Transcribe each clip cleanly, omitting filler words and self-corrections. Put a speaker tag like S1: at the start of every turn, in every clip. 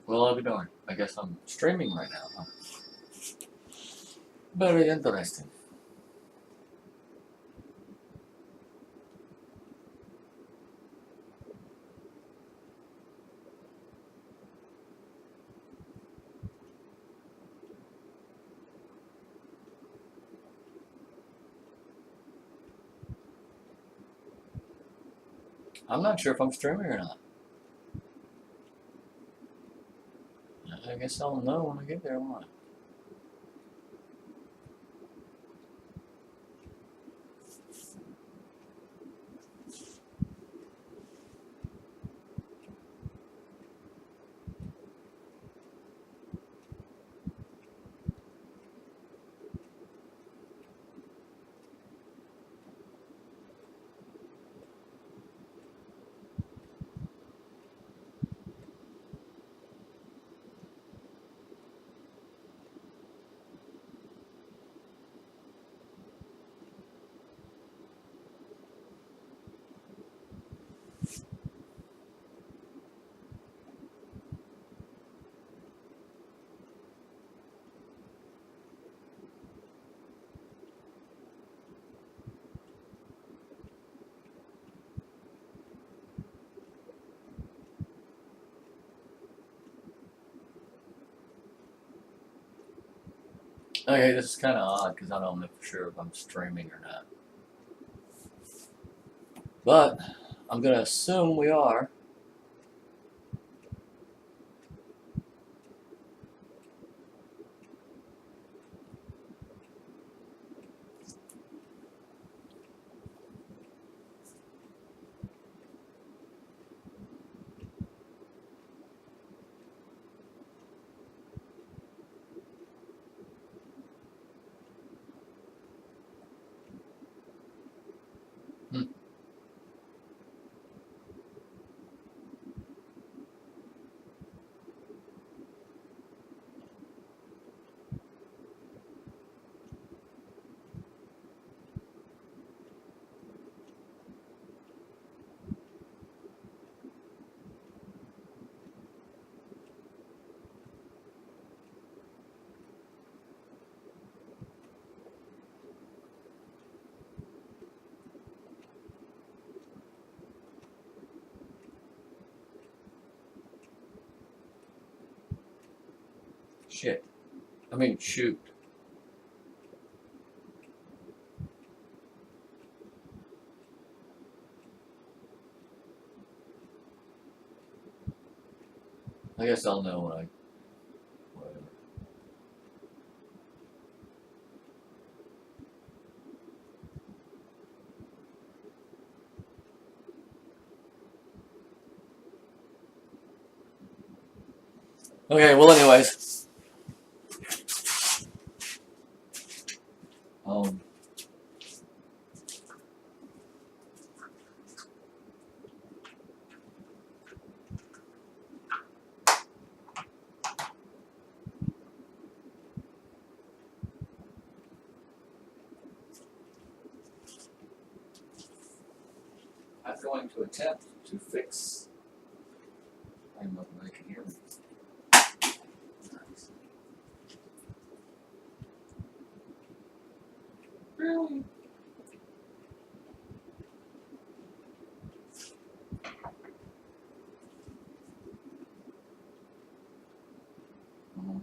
S1: Well, I'll be darned. I guess I'm streaming right now, huh? Very interesting. I'm not sure if I'm streaming or not. I guess I'll know when I get there, won't I? Okay, this is kind of odd because I don't know for sure if I'm streaming or not. But I'm going to assume we are. Hmm. Shit. I mean, shoot. I guess I'll know when I. Whatever. Okay, well, anyways. Um, I'm going to attempt to fix. I don't know if I can hear me. Really? Mhm.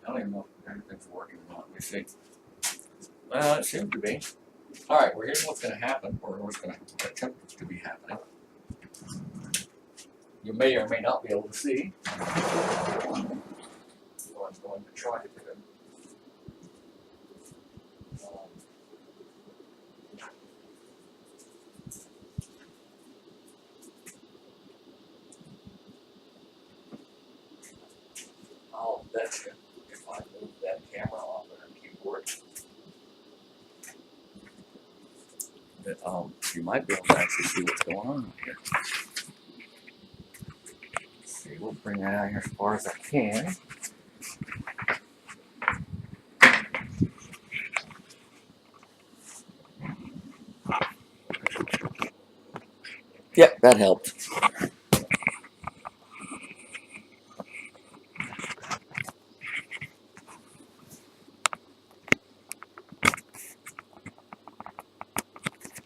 S1: I don't even know if everything's working or not. Let me see. Well, it seems to be. All right, well, here's what's going to happen, or what's going to attempt to be happening. You may or may not be able to see. So I'm going to try to do it. I'll bet you if I move that camera off of the keyboard that you might be able to actually see what's going on here. Let's see, we'll bring that out here as far as I can. Yep, that helped.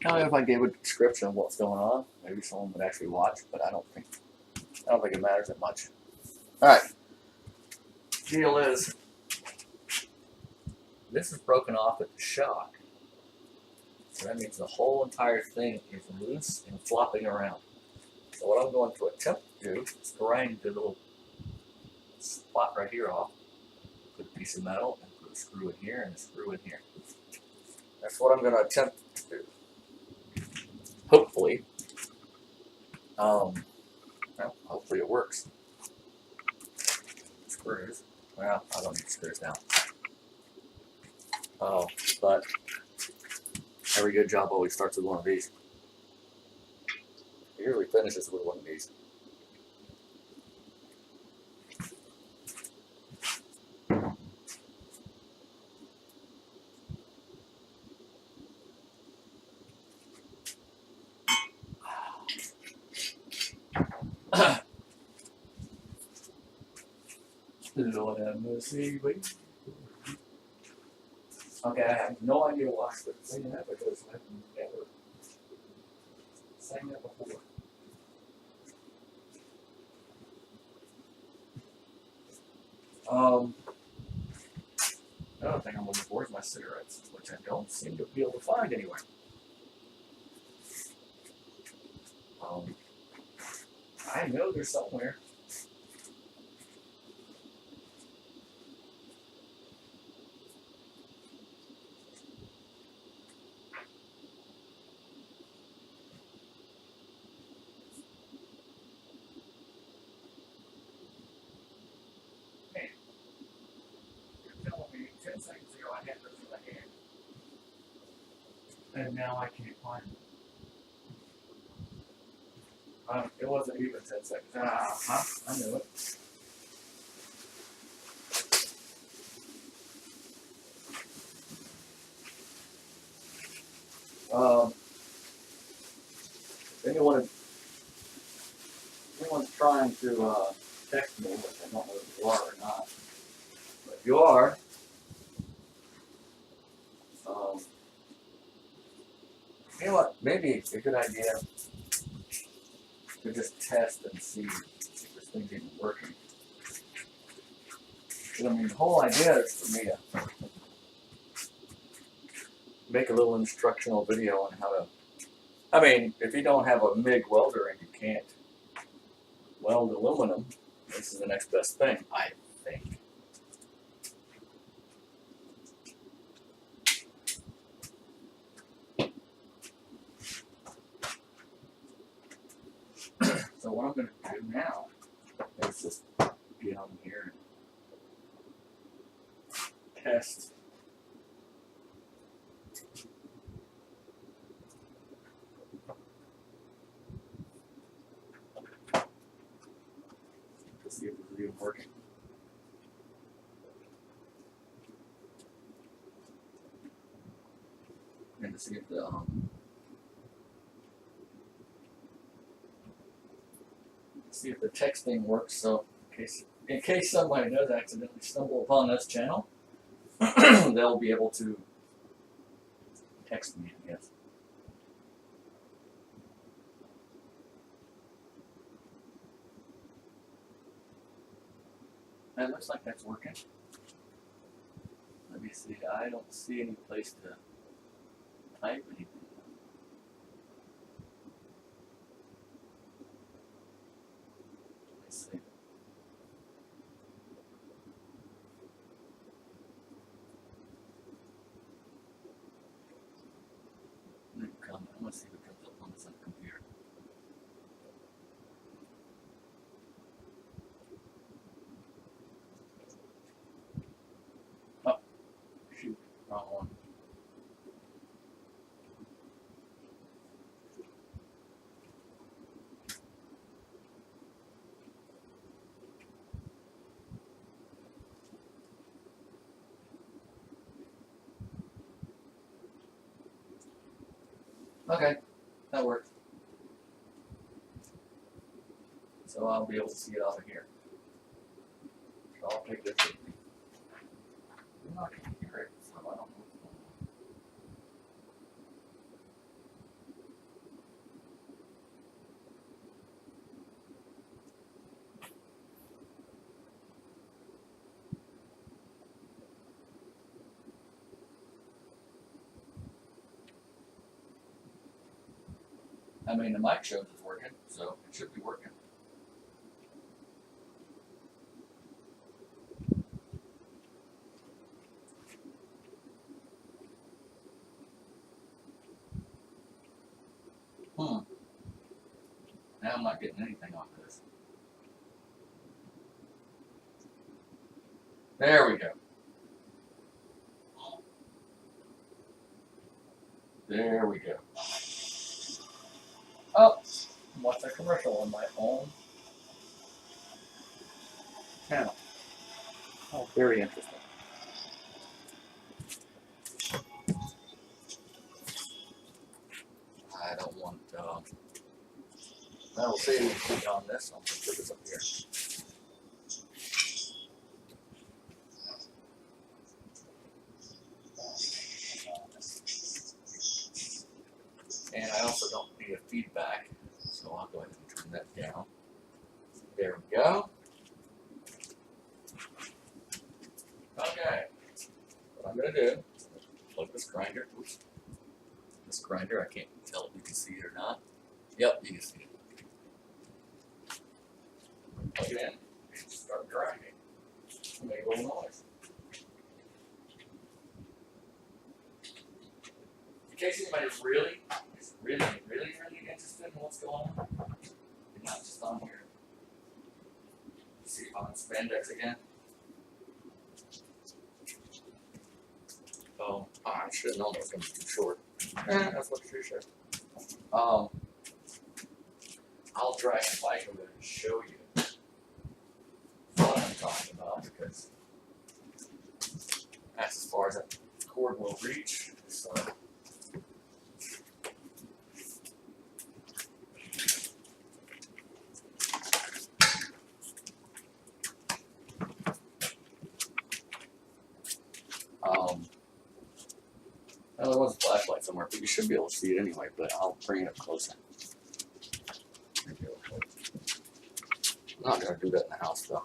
S1: Now, if I gave a description of what's going on, maybe someone would actually watch, but I don't think it matters that much. All right. Deal is, this is broken off at the shock, so that means the whole entire thing is loose and flopping around. So what I'm going to attempt to do is grind the little spot right here off, put a piece of metal, and put a screw in here and a screw in here. That's what I'm going to attempt to do. Hopefully, well, hopefully it works. Screws. Well, I don't need screws now. But every good job always starts with one of these. It usually finishes with one of these. Okay, I have no idea why I'm saying that because I've never sang that before. Another thing I'm looking for is my cigarettes, which I don't seem to be able to find anywhere. I know they're somewhere. Man, you're telling me 10 seconds ago I had those in my hand. And now I can't find them. It wasn't even 10 seconds. I knew it. Anyone's trying to text me, which I don't know if you are or not. But if you are, you know what? Maybe it's a good idea to just test and see if this thing's even working. Because I mean, the whole idea is for me to make a little instructional video on how to. I mean, if you don't have a MIG welder and you can't weld aluminum, this is the next best thing, I think. So what I'm going to do now is just get on here and test. To see if it's even working. And to see if the texting works. So in case somebody does accidentally stumble upon this channel, they'll be able to text me, I guess. That looks like that's working. Let me see. I don't see any place to type anything. Let's see. I'm going to see if it comes up on this computer. Oh, shoot, wrong one. Okay, that works. so I'll be able to see it off of here. So I'll take this with me. I'm not going to hear it, so I don't know what's going on. I mean, the mic shows it's working, so it should be working. Now I'm not getting anything off of this. There we go. There we go. Oh, watch a commercial on my own channel. Oh, very interesting. I don't want. I'll save it on this. I'll put this up here. And I also don't need a feedback, so I'll go ahead and turn that down. There we go. Okay. What I'm going to do, plug this grinder. Oops. This grinder, I can't tell if you can see it or not. Yep, you can see it. Plug it in and start grinding. Make a little noise. In case anybody is really interested in what's going on, you're not just on here. See if I'm in spandex again. Oh, I should have known it was going to be too short. That's what she said. I'll drag the bike over and show you what I'm talking about, because that's as far as that cord will reach. So. Well, there was a flashlight somewhere, but you should be able to see it anyway, but I'll bring it up closer. I'm not going to do that in the house, though.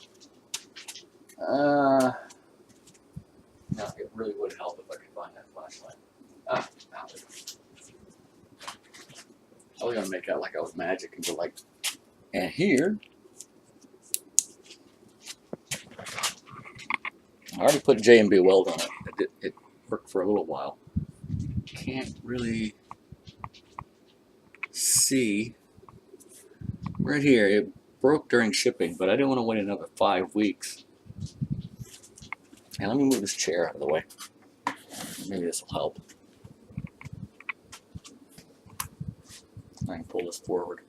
S1: No, it really would help if I could find that flashlight. Now it is. I was going to make out like I was magic and go like, and here. I already put J&B weld on it. It worked for a little while. Can't really see right here. It broke during shipping, but I didn't want to wait another 5 weeks. And let me move this chair out of the way. Maybe this will help. I can pull this forward.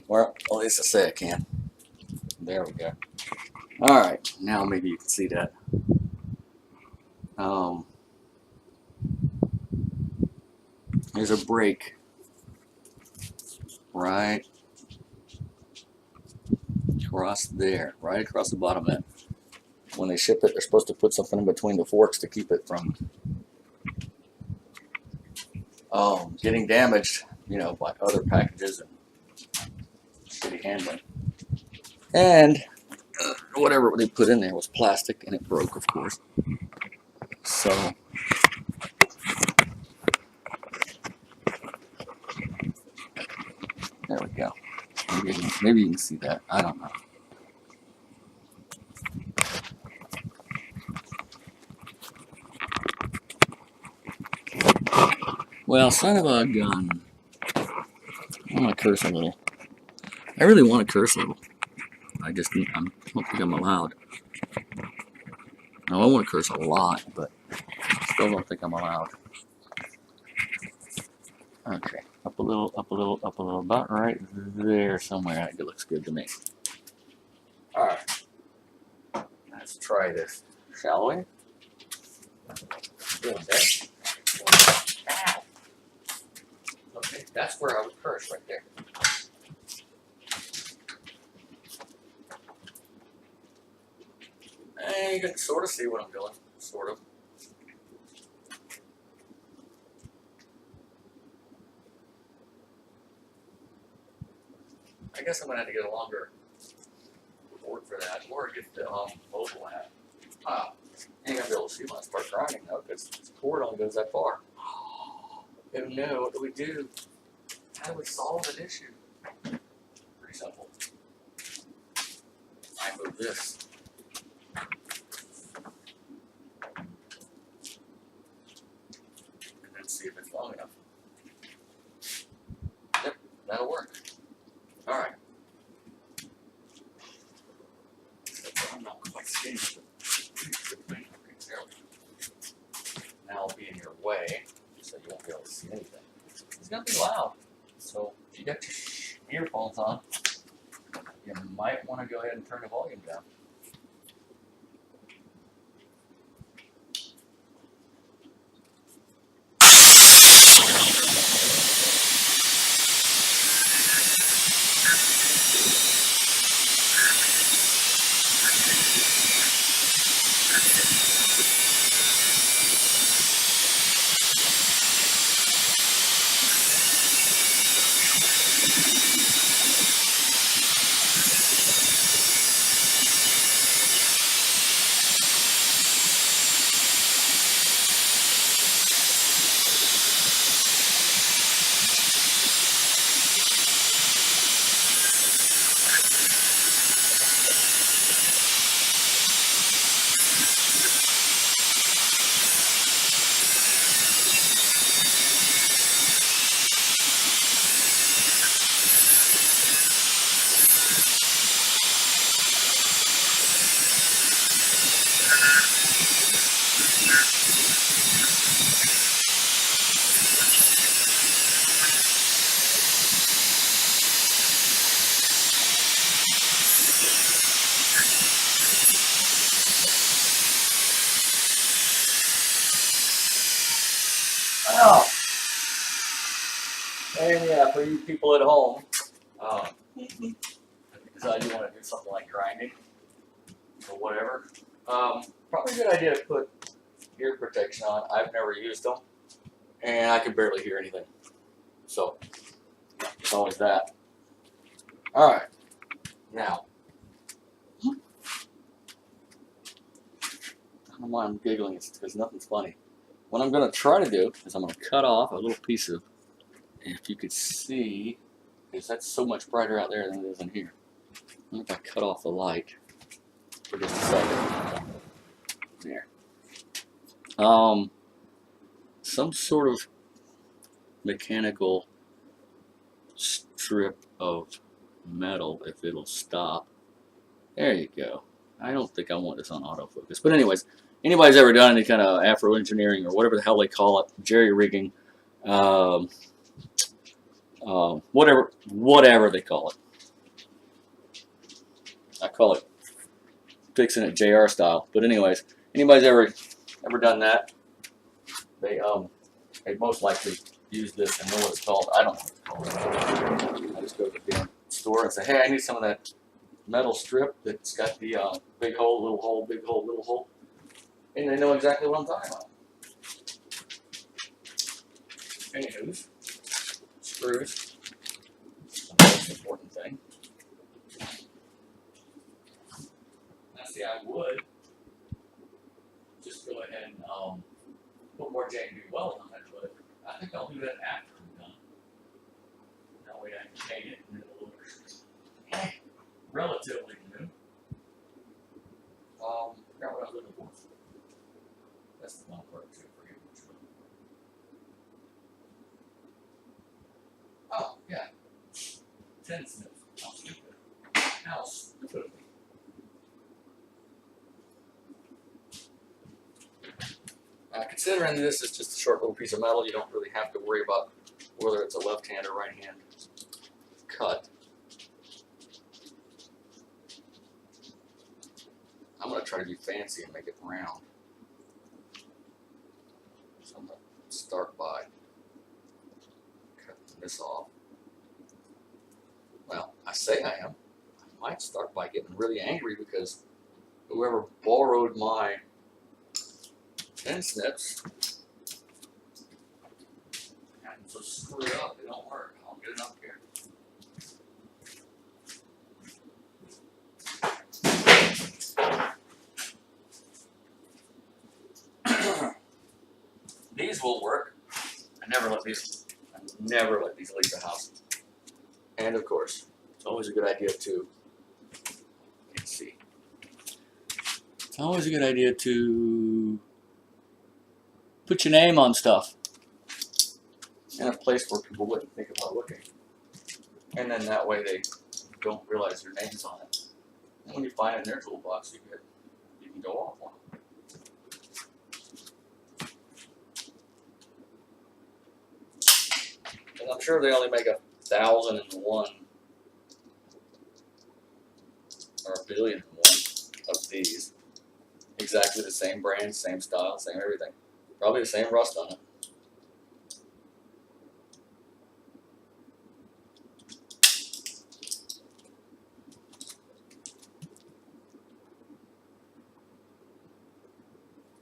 S1: Well, at least I say I can. There we go. All right, now maybe you can see that. There's a break right across there, right across the bottom of it. When they ship it, they're supposed to put something in between the forks to keep it from getting damaged, you know, by other packages and shitty handling. And whatever they put in there was plastic, and it broke, of course. So there we go. Maybe you can see that. I don't know. Well, son of a gun. I'm gonna curse a little. I really want to curse a little. I don't think I'm allowed. No, I want to curse a lot, but still don't think I'm allowed. Okay, up a little, up a little, up a little, about right there somewhere. It looks good to me. All right, let's try this, shall we? Okay, that's where I would curse right there. And you can sort of see what I'm doing, sort of. I guess I'm gonna have to get a longer board for that, or get the mobile app. Ah, you ain't gonna be able to see when I start grinding though, because this cord only goes that far. Oh no, what do we do? How do we solve an issue? Pretty simple. I move this. And then see if it's long enough. Yep, that'll work. Alright. I'm not quite seeing it. Now I'll be in your way, so you won't be able to see anything. It's gonna be loud. So if you got your earphones on, you might want to go ahead and turn the volume down. Oh, and yeah, for you people at home, decide you want to do something like grinding or whatever, probably a good idea to put ear protection on. I've never used them, and I can barely hear anything. So, it's always that. Alright, now, I don't know why I'm giggling, it's because nothing's funny. What I'm going to try to do is I'm going to cut off a little piece of, if you could see, because that's so much brighter out there than it is in here. What if I cut off the light for just a second? There. Some sort of mechanical strip of metal, if it'll stop. There you go. I don't think I want this on autofocus. But anyways, anybody's ever done any kind of Afro engineering or whatever the hell they call it, jerry rigging, whatever they call it. I call it fixing it JR style. But anyways, anybody's ever done that? They most likely use this and know what it's called. I don't know what it's called. I just go to the damn store and say, hey, I need some of that metal strip that's got the big hole, little hole, big hole, little hole. And they know exactly what I'm talking about. Anywho, screws. The most important thing. Now, see, I would just go ahead and put more J&B welding on it, but I think I'll do that after I'm done. That way I can paint it and it'll look relatively new. Forgot what I was looking for. That's the one part too, forget which one. Oh, yeah. Tinsmith. How stupid. How stupid of me. Considering this is just a short little piece of metal, you don't really have to worry about whether it's a left hand or right hand cut. I'm going to try to be fancy and make it round. So I'm going to start by cutting this off. Well, I say I am. I might start by getting really angry because whoever borrowed my pin snips. And so screw it up, it don't work. I'll get it up here. These will work. I never let these leave the house. And of course, it's always a good idea to, let's see. It's always a good idea to put your name on stuff in a place where people wouldn't think about looking. And then that way they don't realize your name's on it. And when you find it in their toolbox, you can go off on it. And I'm sure they only make 1,001 or 1,000,001 of these. Exactly the same brand, same style, same everything. Probably the same rust on it.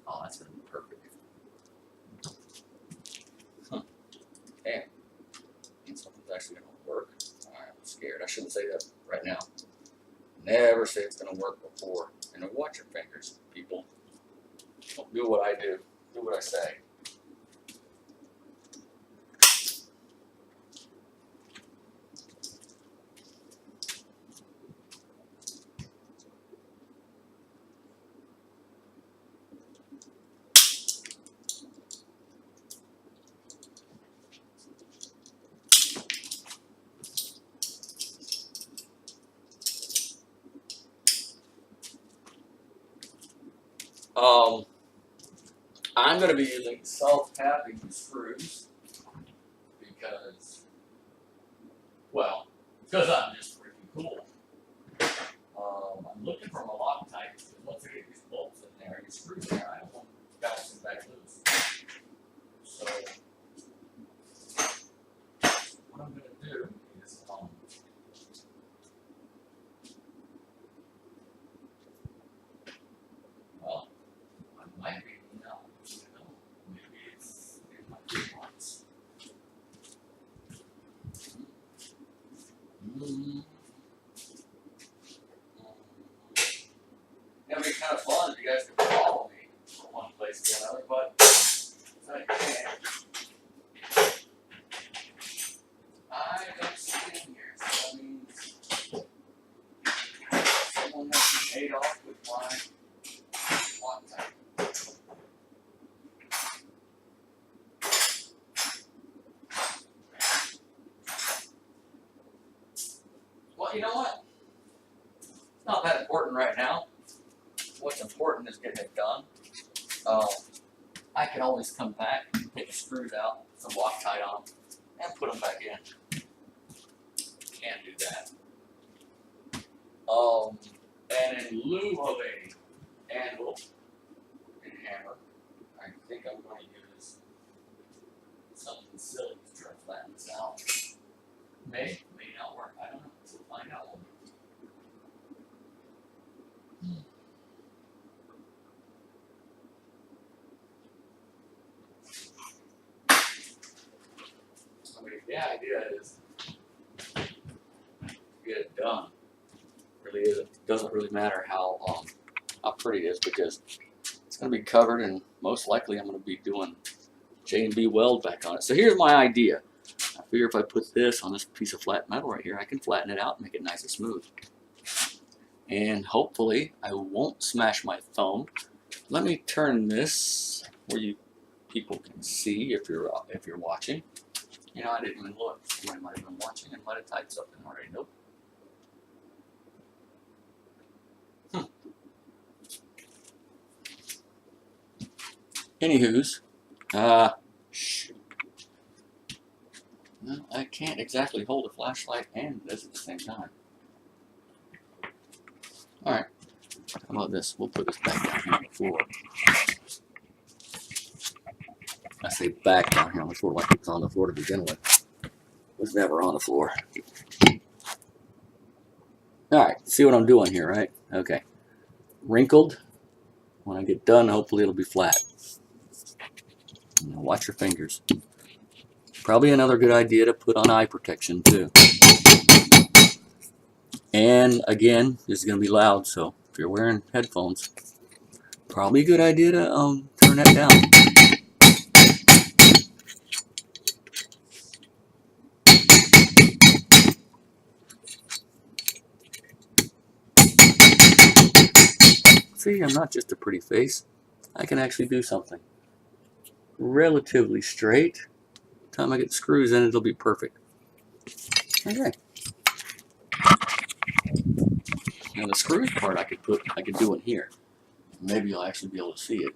S1: Oh, that's gonna be perfect. Huh. Damn. Means something's actually gonna work. Alright, I'm scared. I shouldn't say that right now. Never say it's gonna work before. And then watch your fingers, people. Don't do what I do. Do what I say. I'm going to be using self-tapping screws because, well, because I'm just freaking cool. I'm looking for my Loctite. Once I get these bolts in there and these screws in there, I don't want to bounce them back loose. So, what I'm going to do is, well, I might be, maybe it's in my toolbox. It'd be kind of fun if you guys could follow me from one place to another, but I can't. I don't stand here, so that means someone has to paid off with my Loctite. Well, you know what? It's not that important right now. What's important is getting it done. I can always come back, take the screws out, some Loctite on them, and put them back in. Can't do that. And in lieu of a anvil and hammer, I think I'm going to use something silly to try to flatten this out. May not work. I don't know. We'll find out. I mean, the idea is to get it done. Really is. It doesn't really matter how pretty it is because it's going to be covered, and most likely I'm going to be doing J&B weld back on it. So here's my idea. I figure if I put this on this piece of flat metal right here, I can flatten it out and make it nice and smooth. And hopefully I won't smash my phone. Let me turn this where you people can see if you're watching. You know, I didn't even look. Somebody might have been watching and might have typed something already. Nope. Anywho's, shoot. Well, I can't exactly hold a flashlight and this at the same time. Alright, how about this? We'll put this back down here on the floor. I say back down here on the floor like it was on the floor to begin with. It was never on the floor. Alright, see what I'm doing here, right? Okay.
S2: wrinkled. When I get done, hopefully it'll be flat. Now watch your fingers. Probably another good idea to put on eye protection too. And again, this is going to be loud, so if you're wearing headphones, probably a good idea to turn that down. See, I'm not just a pretty face. I can actually do something relatively straight. By the time I get the screws in, it'll be perfect. Okay. Now the screws part I could do in here. Maybe you'll actually be able to see it.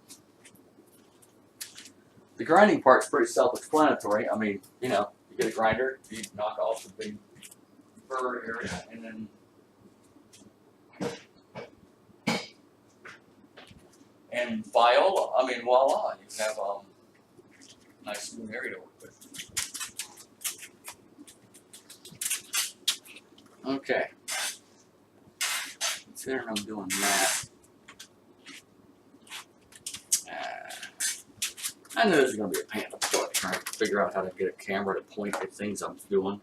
S2: The grinding part's pretty self-explanatory. I mean, you know, you get a grinder, you knock off the big burr area, and then voila, you have a nice smooth area to work with. Okay. Considering I'm doing that, I know this is going to be a pain in the butt trying to figure out how to get a camera to point at things I'm doing.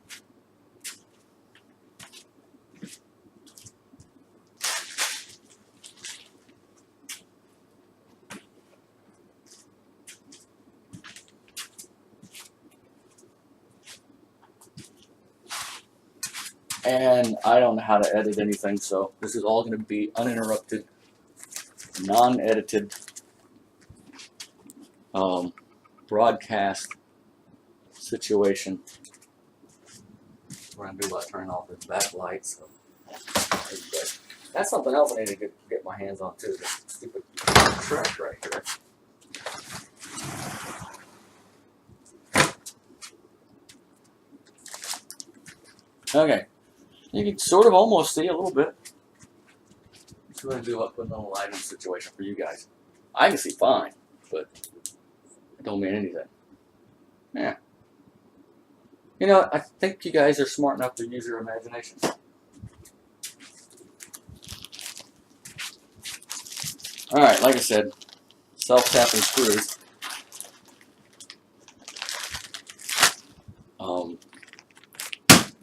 S2: And I don't know how to edit anything, so this is all going to be uninterrupted, non-edited broadcast situation. What I'm going to do about turning off this backlight. So that's something else I need to get my hands on too. This stupid trash right here. Okay, you can sort of almost see a little bit. That's what I'm going to do about putting on a lighting situation for you guys. I can see fine, but it don't mean anything. Yeah. You know, I think you guys are smart enough to use your imagination. Alright, like I said, self-tapping screws.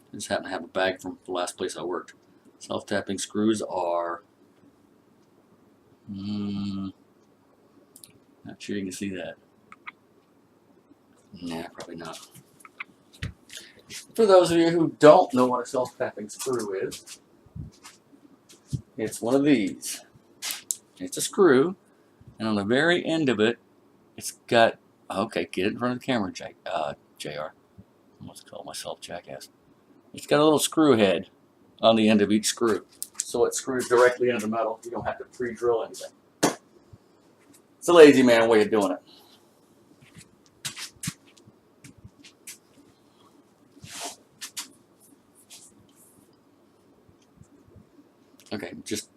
S2: I just happen to have a bag from the last place I worked. Self-tapping screws are... not sure you can see that. Nah, probably not. For those of you who don't know what a self-tapping screw is, it's one of these. It's a screw, and on the very end of it, it's got... Okay, get it in front of the camera, JR. I must call myself jackass. It's got a little screw head on the end of each screw, so it screws directly into the metal. You don't have to pre-drill anything. It's a lazy man way of doing it. Okay, just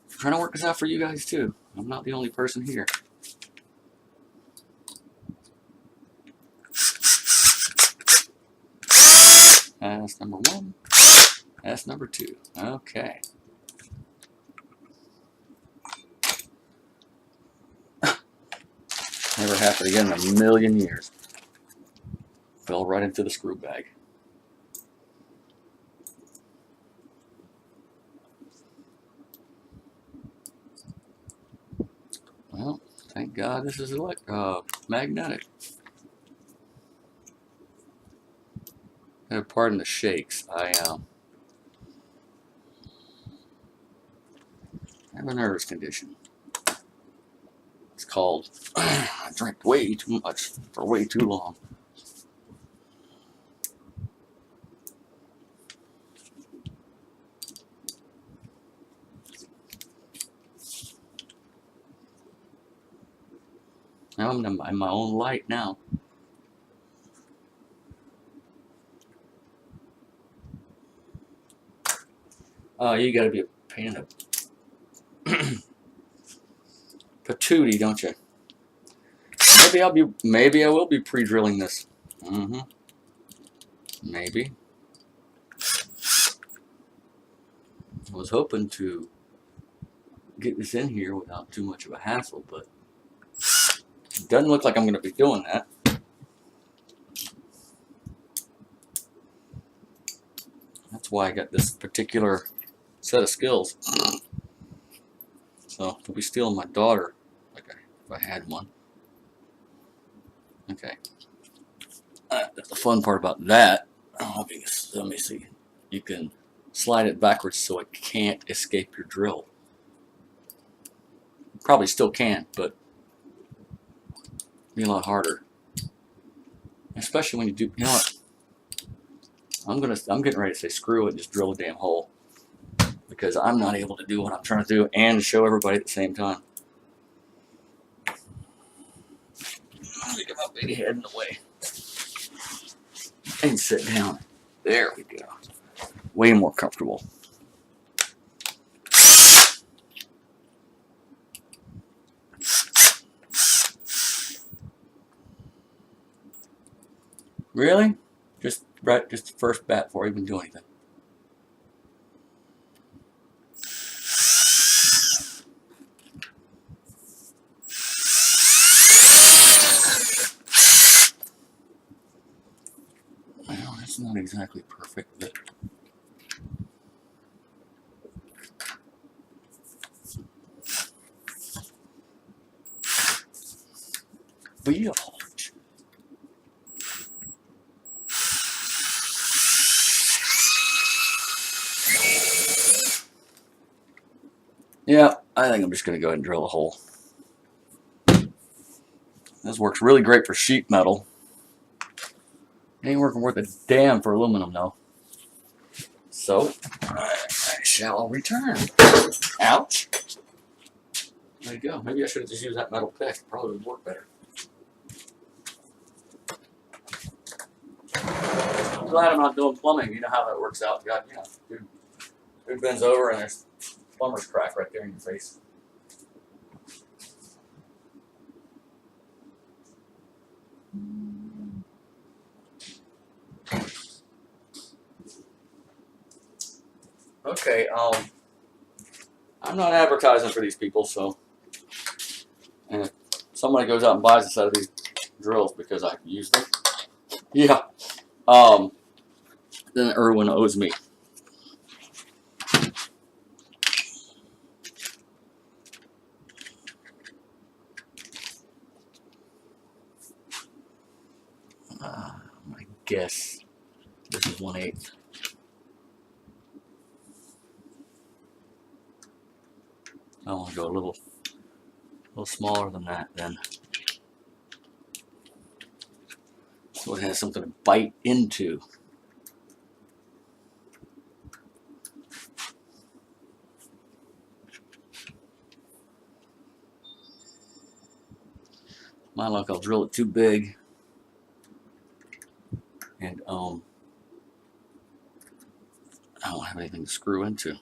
S2: trying to work this out for you guys too. I'm not the only person here. That's number one. That's number two. Okay. Never happened again in a million years. Fell right into the screw bag. Well, thank God this is magnetic. Pardon the shakes. I have a nervous condition. It's called I drank way too much for way too long. Now I'm in my own light now. Oh, you gotta be a pain in the patootie, don't you? Maybe I will be pre-drilling this. Maybe. I was hoping to get this in here without too much of a hassle, but it doesn't look like I'm going to be doing that. That's why I got this particular set of skills. So I'll be stealing my daughter, like if I had one. Okay. The fun part about that, let me see. You can slide it backwards so it can't escape your drill. Probably still can, but be a lot harder. Especially when you do. You know what? I'm getting ready to say screw it, just drill a damn hole, because I'm not able to do what I'm trying to do and show everybody at the same time. Let me get my big head in the way and sit down. There we go. Way more comfortable. Really? Just the first bat before I even do anything. Well, that's not exactly perfect, but yeah. Yeah, I think I'm just going to go ahead and drill a hole. This works really great for sheet metal. Ain't working worth a damn for aluminum, though. So, I shall return. Ouch. There you go. Maybe I should have just used that metal pick. Probably would work better. I'm glad I'm not doing plumbing. You know how that works out. God, dude bends over and there's plumber's crack right there in your face. Okay, I'm not advertising for these people, so, and if somebody goes out and buys a set of these drills because I use them, yeah, then Irwin owes me. I guess this is 1/8. I want to go a little smaller than that then. So it has something to bite into. My luck, I'll drill it too big, and I don't have anything to screw into.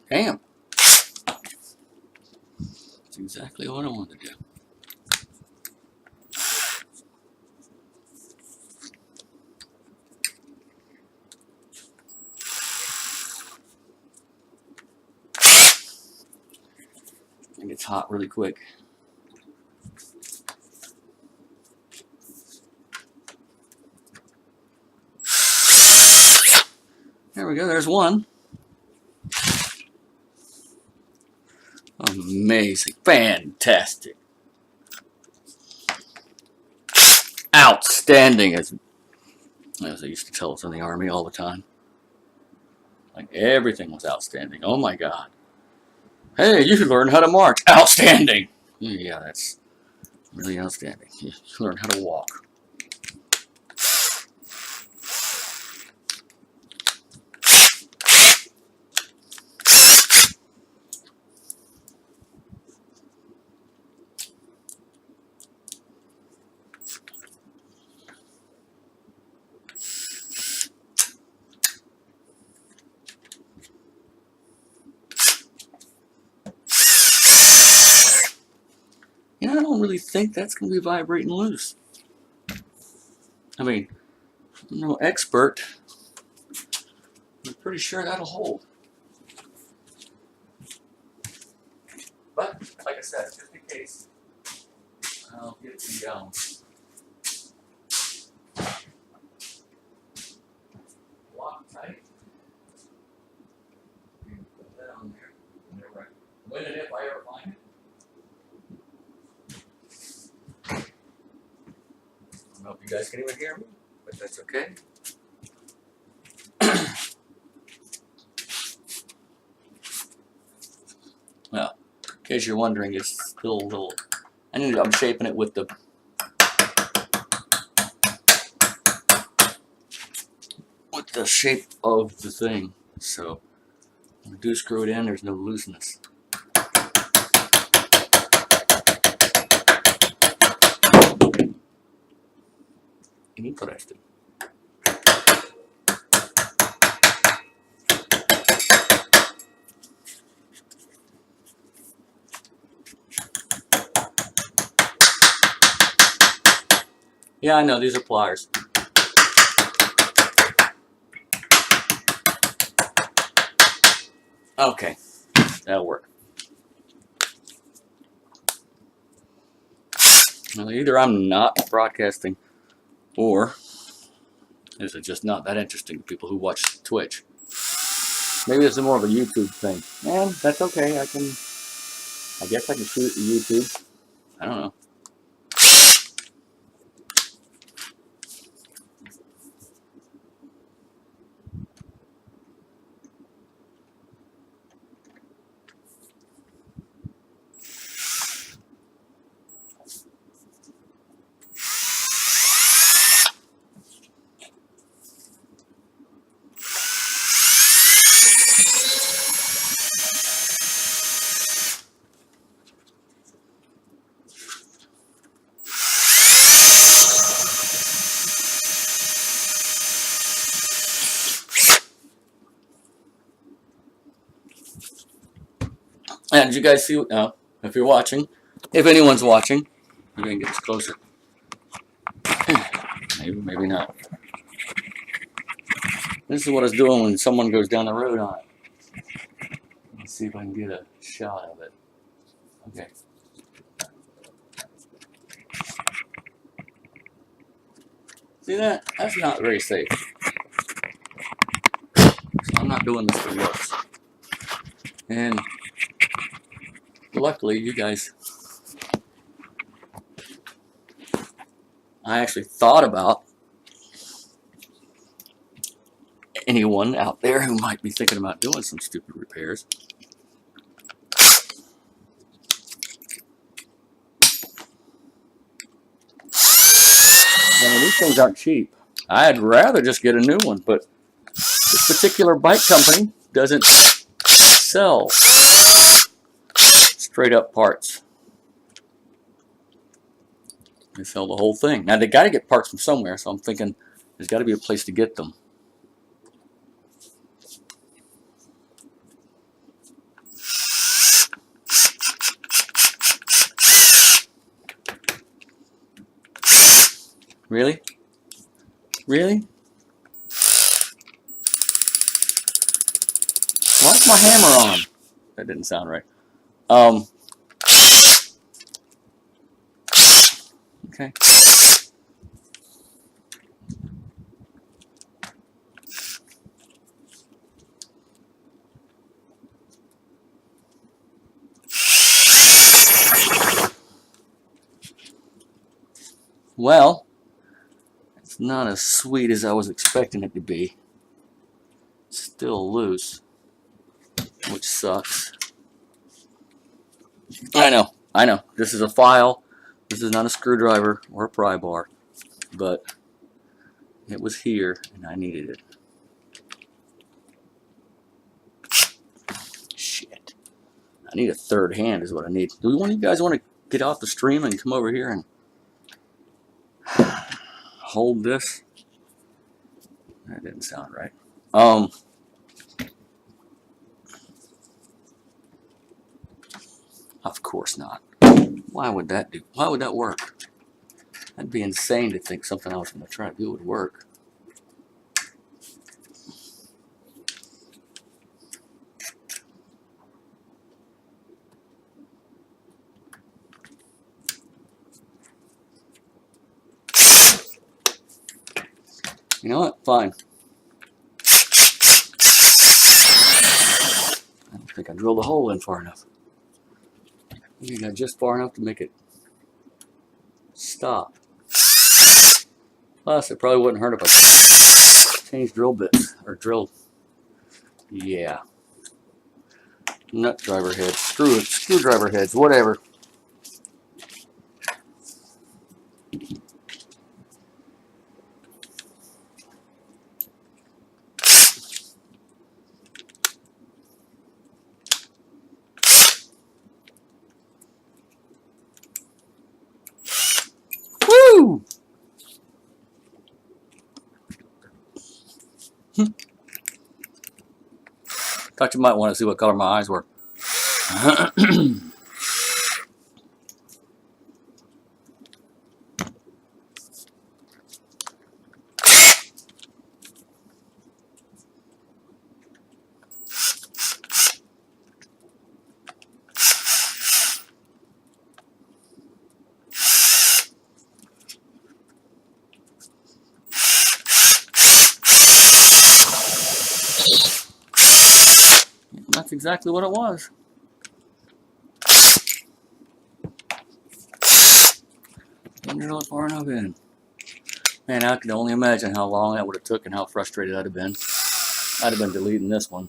S2: Damn. That's exactly what I wanted to do. It gets hot really quick. There we go, there's one. Amazing. Fantastic. Outstanding, as they used to tell us in the Army all the time. Like, everything was outstanding. Oh my God. Hey, you should learn how to march. Outstanding. Yeah, that's really outstanding. You should learn how to walk. And I don't really think that's going to be vibrating loose. I mean, I'm no expert. I'm pretty sure that'll hold. But, like I said, just in case, I'll get the Loctite. Put that on there. Whenever when and if I ever find it. I don't know if you guys can even hear me, but that's okay. Well, in case you're wondering, it's still a little. I'm shaping it with the shape of the thing. So when I do screw it in, there's no looseness. Interesting. Yeah, I know, these are pliers. Okay, that'll work. Well, either I'm not broadcasting, or this is just not that interesting to people who watch Twitch. Maybe this is more of a YouTube thing. And that's okay, I guess I can shoot the YouTube. I don't know. And did you guys see? If you're watching, if anyone's watching, I'm gonna get this closer. Maybe not. This is what it's doing when someone goes down the road on it. Let's see if I can get a shot of it. Okay. See that? That's not very safe. So I'm not doing this for looks. And luckily, you guys, I actually thought about anyone out there who might be thinking about doing some stupid repairs. I mean, these things aren't cheap. I'd rather just get a new one, but this particular bike company doesn't sell straight up parts. They sell the whole thing. Now they got to get parts from somewhere, so I'm thinking there's got to be a place to get them. Really? Really? Why's my hammer on? That didn't sound right. Okay. Well, it's not as sweet as I was expecting it to be. It's still loose, which sucks. I know. This is a file. This is not a screwdriver or a pry bar, but it was here and I needed it. Shit. I need a third hand is what I need. Do one of you guys want to get off the stream and come over here and hold this? That didn't sound right. Of course not. Why would that do? Why would that work? That'd be insane to think something I was going to try to do would work. You know what? Fine. I don't think I drilled a hole in far enough. Maybe I got just far enough to make it stop. Plus, it probably wouldn't hurt if I changed drill bits or drill. Yeah. Nut driver heads, screwdriver heads, whatever. Woo! Thought you might want to see what color my eyes were. That's exactly what it was. Didn't drill it far enough in. Man, I can only imagine how long that would have took and how frustrated I'd have been. I'd have been deleting this one.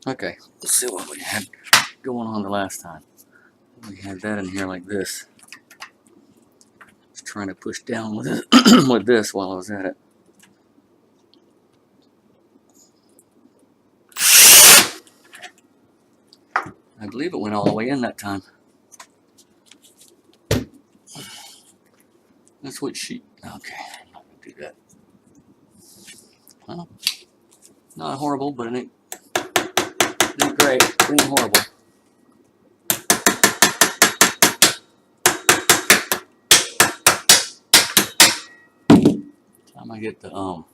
S2: Okay, let's see what we had going on the last time. We had that in here like this. Just trying to push down with it with this while I was at it. I believe it went all the way in that time. That's what she. Okay, I'm not gonna do that. Well, not horrible, but it ain't great. It ain't horrible. Time I get the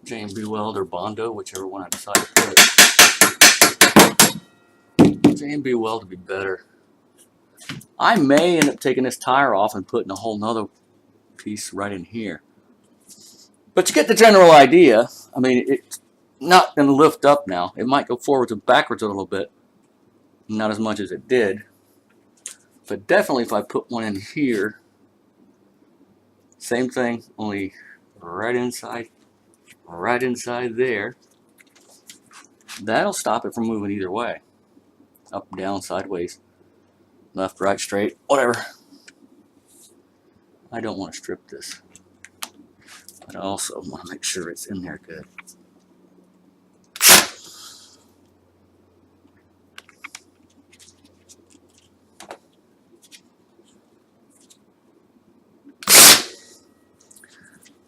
S2: J&B Weld or Bondo, whichever one I decide to put. J&B Weld would be better. I may end up taking this tire off and putting a whole nother piece right in here. But you get the general idea. I mean, it's not going to lift up now. It might go forwards and backwards a little bit. Not as much as it did. But definitely if I put one in here, same thing, only right inside there. That'll stop it from moving either way. Up, down, sideways, left, right, straight, whatever. I don't want to strip this. But I also want to make sure it's in there good.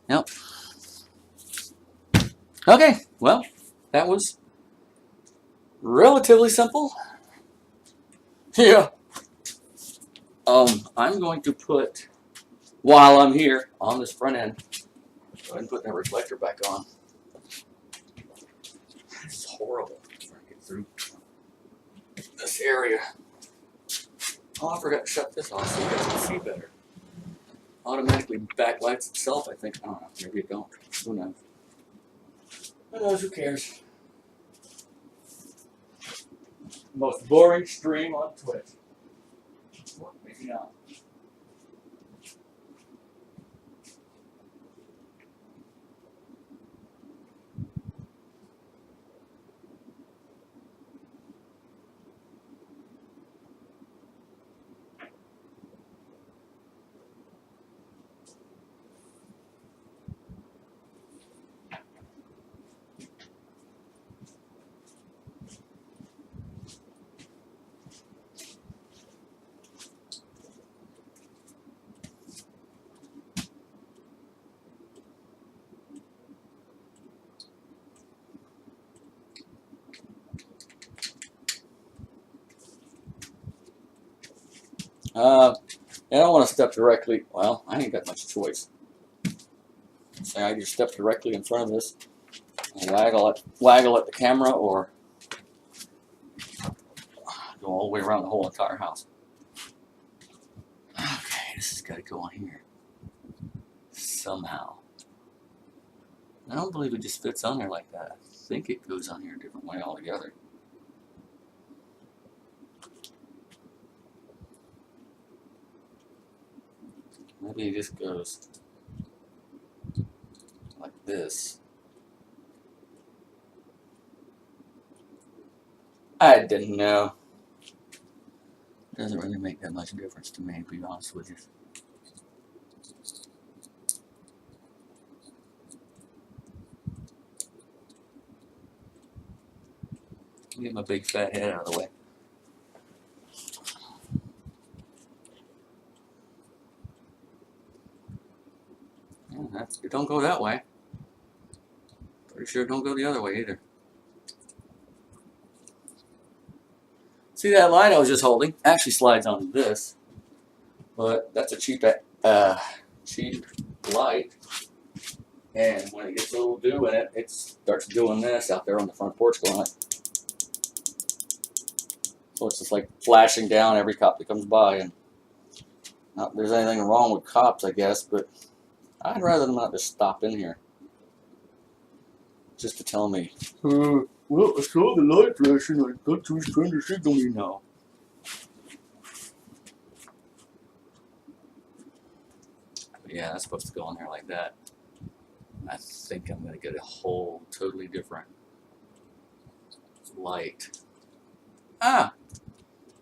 S2: Yep. Okay, well, that was relatively simple. Yeah. I'm going to put, while I'm here on this front end, go ahead and put that reflector back on. It's horrible trying to get through this area. Oh, I forgot to shut this off so you guys can see better. Automatically backlights itself, I think. I don't know. Maybe it don't. Who knows? Who knows? Who cares? Most boring stream on Twitch. Or maybe not. I don't want to step directly. Well, I ain't got much choice. So I either step directly in front of this and waggle at the camera, or go all the way around the whole entire house. Okay, this has got to go on here somehow. I don't believe it just fits on there like that. I think it goes on here a different way altogether. Maybe it just goes like this. I didn't know. Doesn't really make that much difference to me, to be honest with you. Get my big fat head out of the way. Yeah, it don't go that way. Pretty sure it don't go the other way either. See that line I was just holding? Actually slides onto this, but that's a cheap light. And when it gets a little dew in it, it starts doing this out there on the front porch going like. So it's just like flashing down every cop that comes by. And not that there's anything wrong with cops, I guess, but I'd rather them not just stop in here just to tell me, well, I saw the light flashing. I thought you was trying to signal me now. But yeah, that's supposed to go on there like that. I think I'm going to get a whole totally different light. Ah,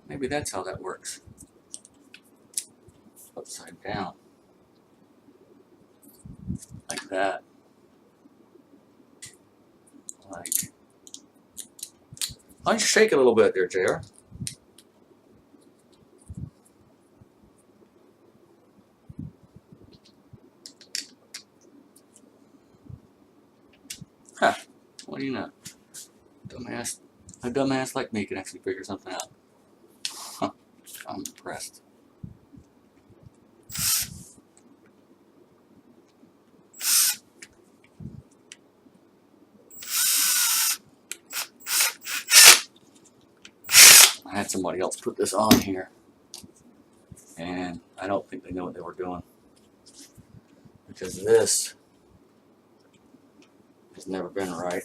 S2: maybe that's how that works. Upside down. Like that. Like. Why don't you shake it a little bit there, JR? Huh. What do you know? Dumbass. A dumbass like me can actually figure something out. Huh. I'm impressed. I had somebody else put this on here, and I don't think they know what they were doing, because this has never been right.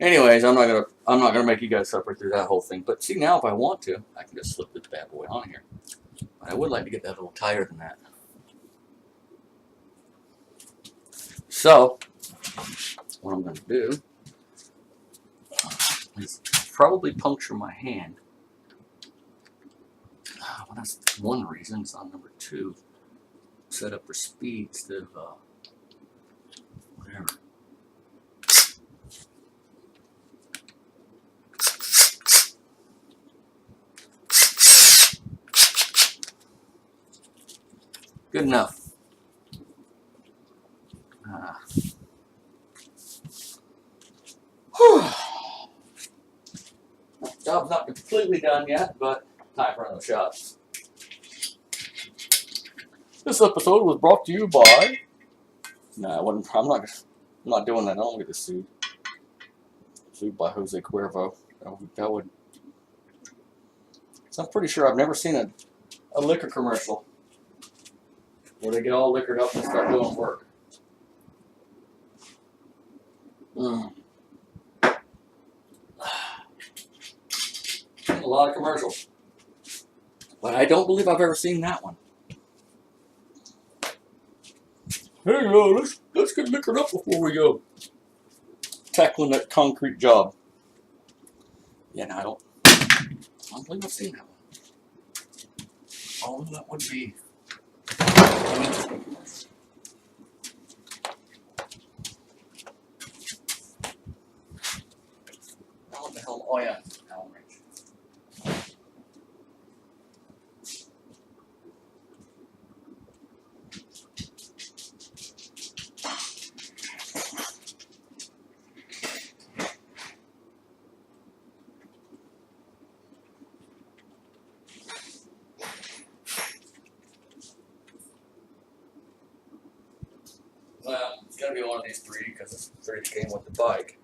S2: Anyways, I'm not gonna make you guys suffer through that whole thing. But see, now if I want to, I can just slip this bad boy on here. But I would like to get that a little tighter than that. So what I'm gonna do is probably puncture my hand. Well, that's one reason. It's on number 2. Set up for speed instead of whatever. Good enough. Job's not completely done yet, but time for another shot. This episode was brought to you by. Nah, I wouldn't. I'm not doing that. I don't get sued. Sued by Jose Cuervo. That would. So I'm pretty sure I've never seen a liquor commercial where they get all liquored up and start doing work. A lot of commercials, but I don't believe I've ever seen that one. Hey, let's get liquored up before we go tackling that concrete job. Yeah, no, I don't believe I've seen that one. All of that would be. What the hell? Oh yeah, Allen wrench.
S1: gonna be one of these 3 because it's 3 that came with the bike.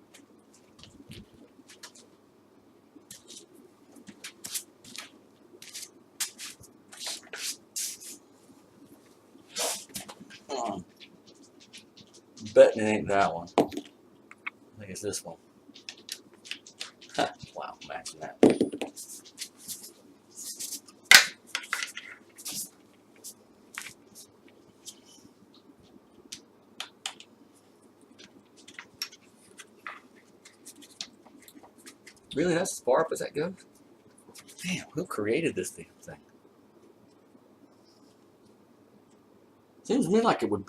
S2: Betting it ain't that one. I think it's this one. Huh, wow, imagine that. Really, that's as far up as that goes? Damn, who created this damn thing? Seems to me like it would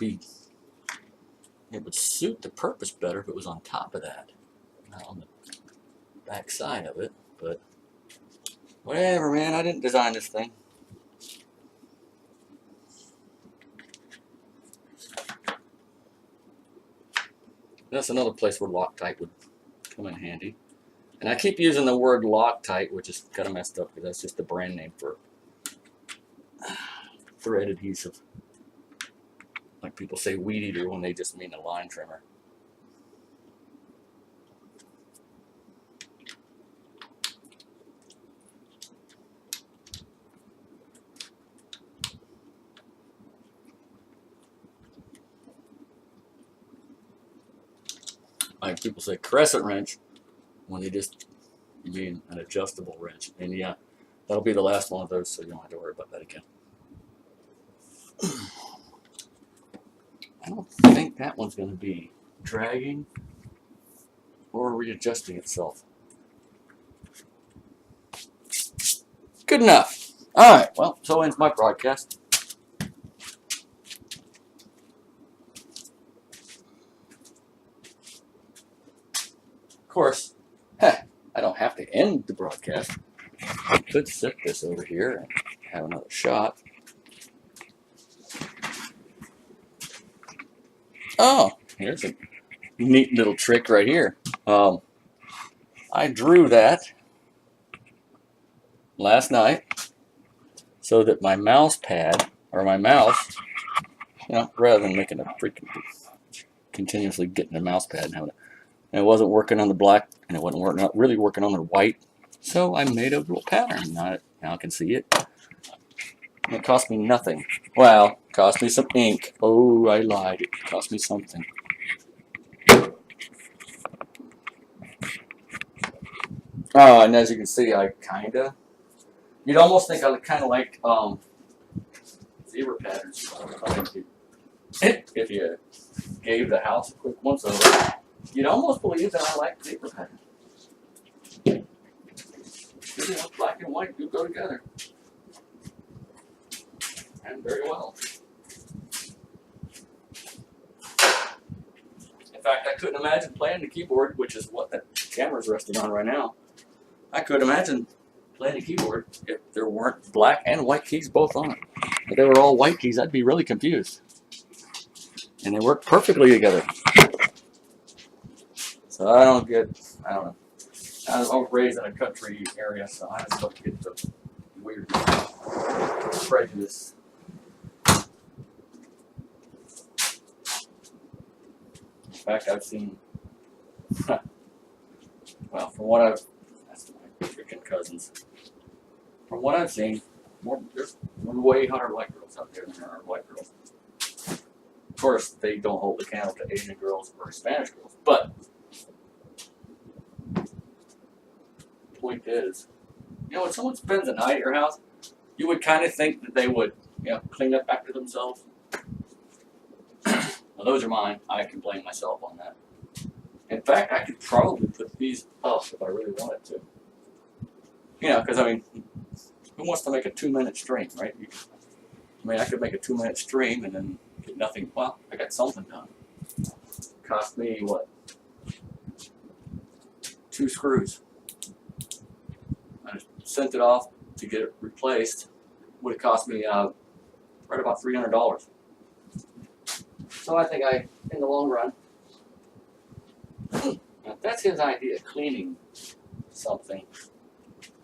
S2: suit the purpose better if it was on top of that, not on the back side of it, but whatever, man, I didn't design this thing. That's another place where Loctite would come in handy. And I keep using the word Loctite, which is kind of messed up because that's just the brand name for thread adhesive. Like people say weed eater when they just mean a line trimmer. Like people say crescent wrench when they just mean an adjustable wrench. And yeah, that'll be the last one of those, so you don't have to worry about that again. I don't think that one's going to be dragging or readjusting itself. Good enough. All right, well, so ends my broadcast. Of course, I don't have to end the broadcast. I could set this over here and have another shot. Oh, here's a neat little trick right here. I drew that last night so that my mouse pad, or my mouse, rather than making a freaking continuously getting a mouse pad and having it, and it wasn't working on the black, and it wasn't not really working on the white, so I made a little pattern. Now I can see it. And it cost me nothing. Well, it cost me some ink. Oh, I lied. It cost me something. Oh, and as you can see, you'd almost think I kind of like zebra patterns. If you gave the house a quick once over, you'd almost believe that I like zebra patterns. Black and white do go together. And very well. In fact, I couldn't imagine playing the keyboard, which is what that camera's resting on right now. I could imagine playing the keyboard if there weren't black and white keys both on it. If they were all white keys, I'd be really confused. And they work perfectly together. So I don't know. I was raised in a country area, so I just don't get the weird prejudice. In fact, I've seen, well, that's my freaking cousins. From what I've seen, there's way hotter black girls out there than there are white girls. Of course, they don't hold the candle to Asian girls or Spanish girls, but the point is, when someone spends a night at your house, you would kind of think that they would, clean up after themselves. Well, those are mine. I can blame myself on that. In fact, I could probably put these up if I really wanted to. Because, who wants to make a 2-minute stream, right? I could make a 2-minute stream and then get nothing. Well, I got something done. Cost me, what? 2 screws. I sent it off to get it replaced. Would have cost me right about $300. So I think in the long run, if that's his idea, cleaning something,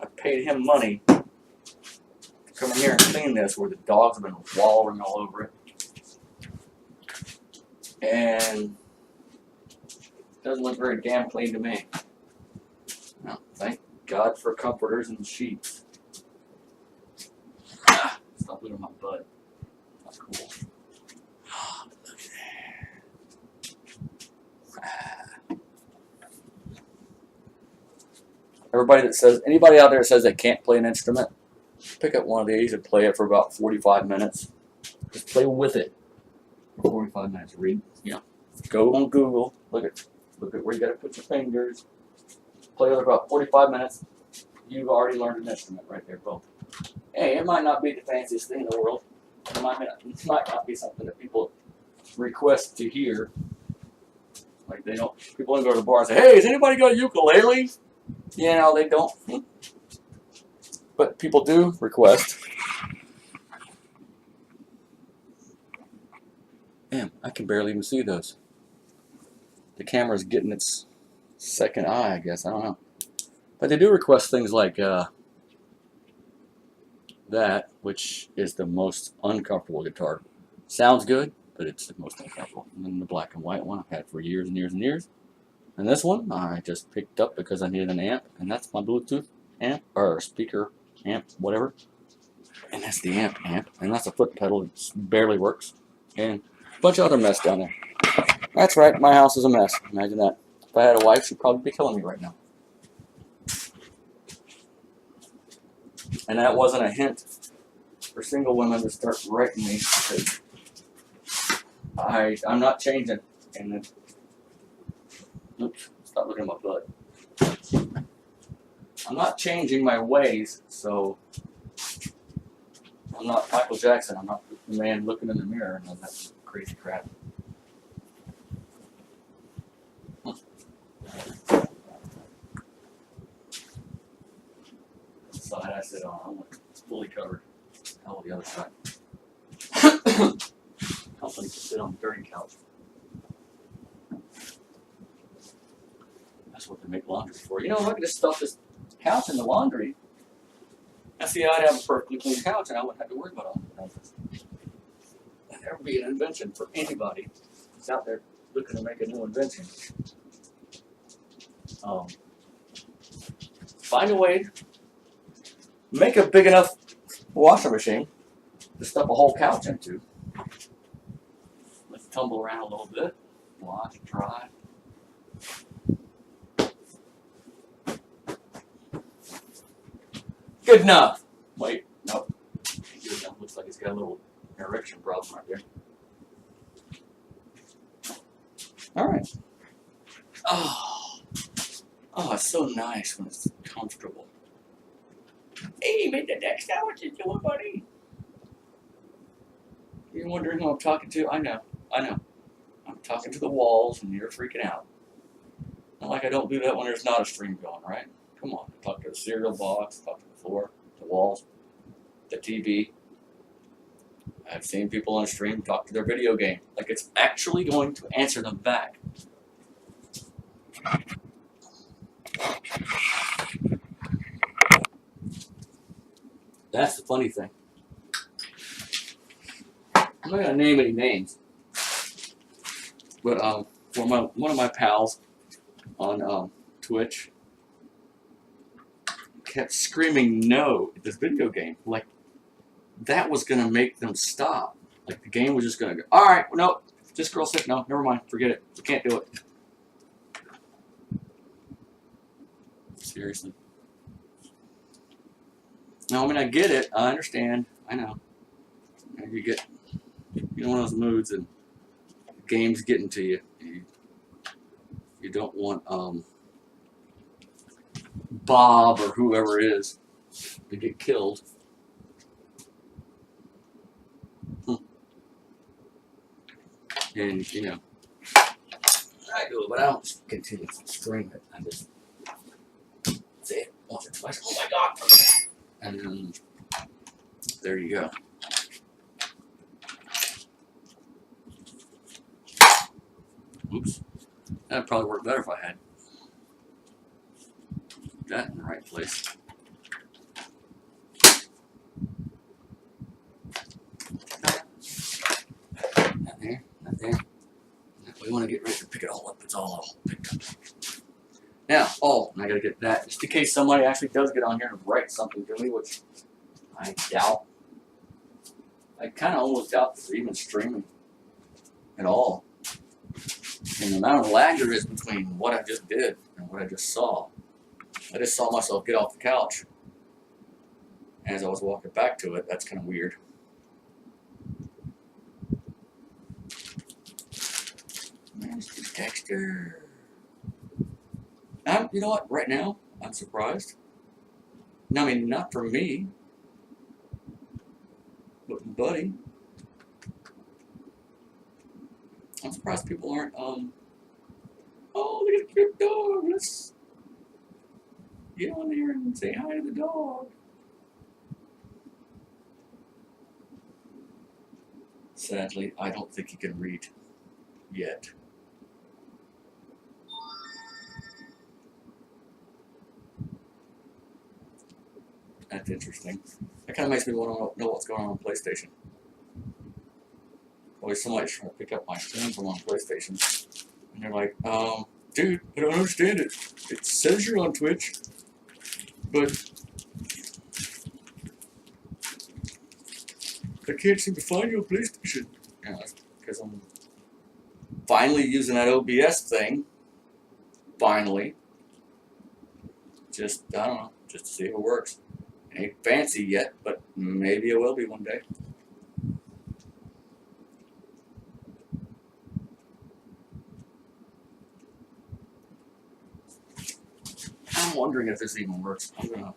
S2: I paid him money to come in here and clean this where the dogs have been wallowing all over it. And Doesn't look very damn clean to me. No, thank God for comforters and sheets. Ah, stop looking at my butt. That's cool. Look at that. Everybody that says, anybody out there that says they can't play an instrument, pick up one of these and play it for about 45 minutes. Just play with it for 45 minutes. Read, go on Google, look at where you got to put your fingers. Play with it for about 45 minutes. You've already learned an instrument right there, boom. Hey, it might not be the fanciest thing in the world. It might not be something that people request to hear. Like people don't go to the bar and say, "Hey, has anybody got a ukulele?" They don't. But people do request. Damn, I can barely even see those. The camera's getting its second eye, I guess. I don't know. But they do request things like that, which is the most uncomfortable guitar. Sounds good, but it's the most uncomfortable. And then the black and white one I've had for years and years and years. And this one I just picked up because I needed an amp, and that's my Bluetooth amp, or speaker amp, whatever. And that's the amp, and that's a foot pedal that barely works. And a bunch of other mess down there. That's right, my house is a mess. Imagine that. If I had a wife, she'd probably be killing me right now. And that wasn't a hint for single women to start writing me, because I'm not changing. And then, oops, stop looking at my butt. I'm not changing my ways, so I'm not Michael Jackson. I'm not the man looking in the mirror and all that crazy crap. Side I sit on, I'm fully covered. Hell with the other side. Company can sit on the dirty couch. That's what they make laundry for. I could just stuff this couch in the laundry. And see, I'd have a perfectly clean couch and I wouldn't have to worry about all that. That would be an invention for anybody who's out there looking to make a new invention. Find a way, make a big enough washer machine to stuff a whole couch into. Let's tumble around a little bit, wash, dry. Good enough. Wait, nope. Good enough. Looks like it's got a little erection problem right there. All right. Oh, it's so nice when it's comfortable. Hey, Mr. Dexter, what you doing, buddy? You're wondering who I'm talking to? I know. I'm talking to the walls, and you're freaking out. Not like I don't do that when there's not a stream going, right? Come on. Talk to the cereal box, talk to the floor, the walls, the TV. I've seen people on a stream talk to their video game like it's actually going to answer them back. That's the funny thing. I'm not gonna name any names, but one of my pals on Twitch kept screaming no at this video game, like that was gonna make them stop. Like the game was just gonna go, all right, no, this girl said no, never mind, forget it, you can't do it. Seriously. No, I mean, I get it. I understand. I know. You get one of those moods and the game's getting to you. You don't want Bob or whoever it is to get killed. And, I do it, but I don't continue to stream it. I just say it once or twice. Oh my God. And then there you go. Oops. That'd probably work better if I had that in the right place. Not there, not there. We want to get ready to pick it all up. It's all picked up. Now, oh, and I gotta get that just in case somebody actually does get on here and write something to me, which I doubt. I kind of almost doubt they're even streaming at all. And the amount of lag there is between what I just did and what I just saw. I just saw myself get off the couch as I was walking back to it. That's kind of weird. Master Dexter. You know what? Right now, I'm surprised. I mean, not for me, but buddy. I'm surprised people aren't, oh, look at the cute dog. Let's get on there and say hi to the dog. Sadly, I don't think he can read yet. That's interesting. That kind of makes me want to know what's going on PlayStation. Always somebody's trying to pick up my phone from on PlayStation. And they're like, dude, I don't understand it. It says you're on Twitch, but I can't seem to find you on PlayStation. Yeah, that's because I'm finally using that OBS thing. Finally. Just, I don't know, just to see if it works. It ain't fancy yet, but maybe it will be one day. I'm wondering if this even works. I'm gonna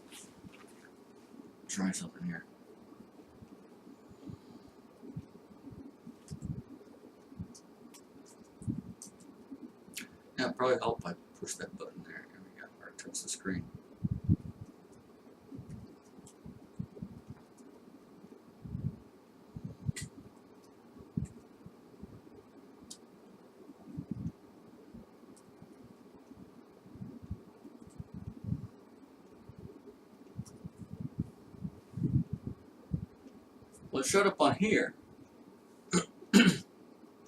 S2: try something here. Yeah, it'd probably help if I push that button there. There we go, or touch the screen. Well, it showed up on here.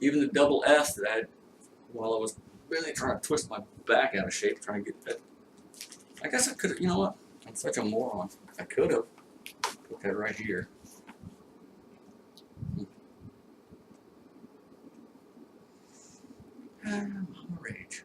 S2: Even the double S that I had while I was really trying to twist my back out of shape, trying to get that. I guess I could have, you know what? I'm such a moron. I could have put that right here. I'm a rage.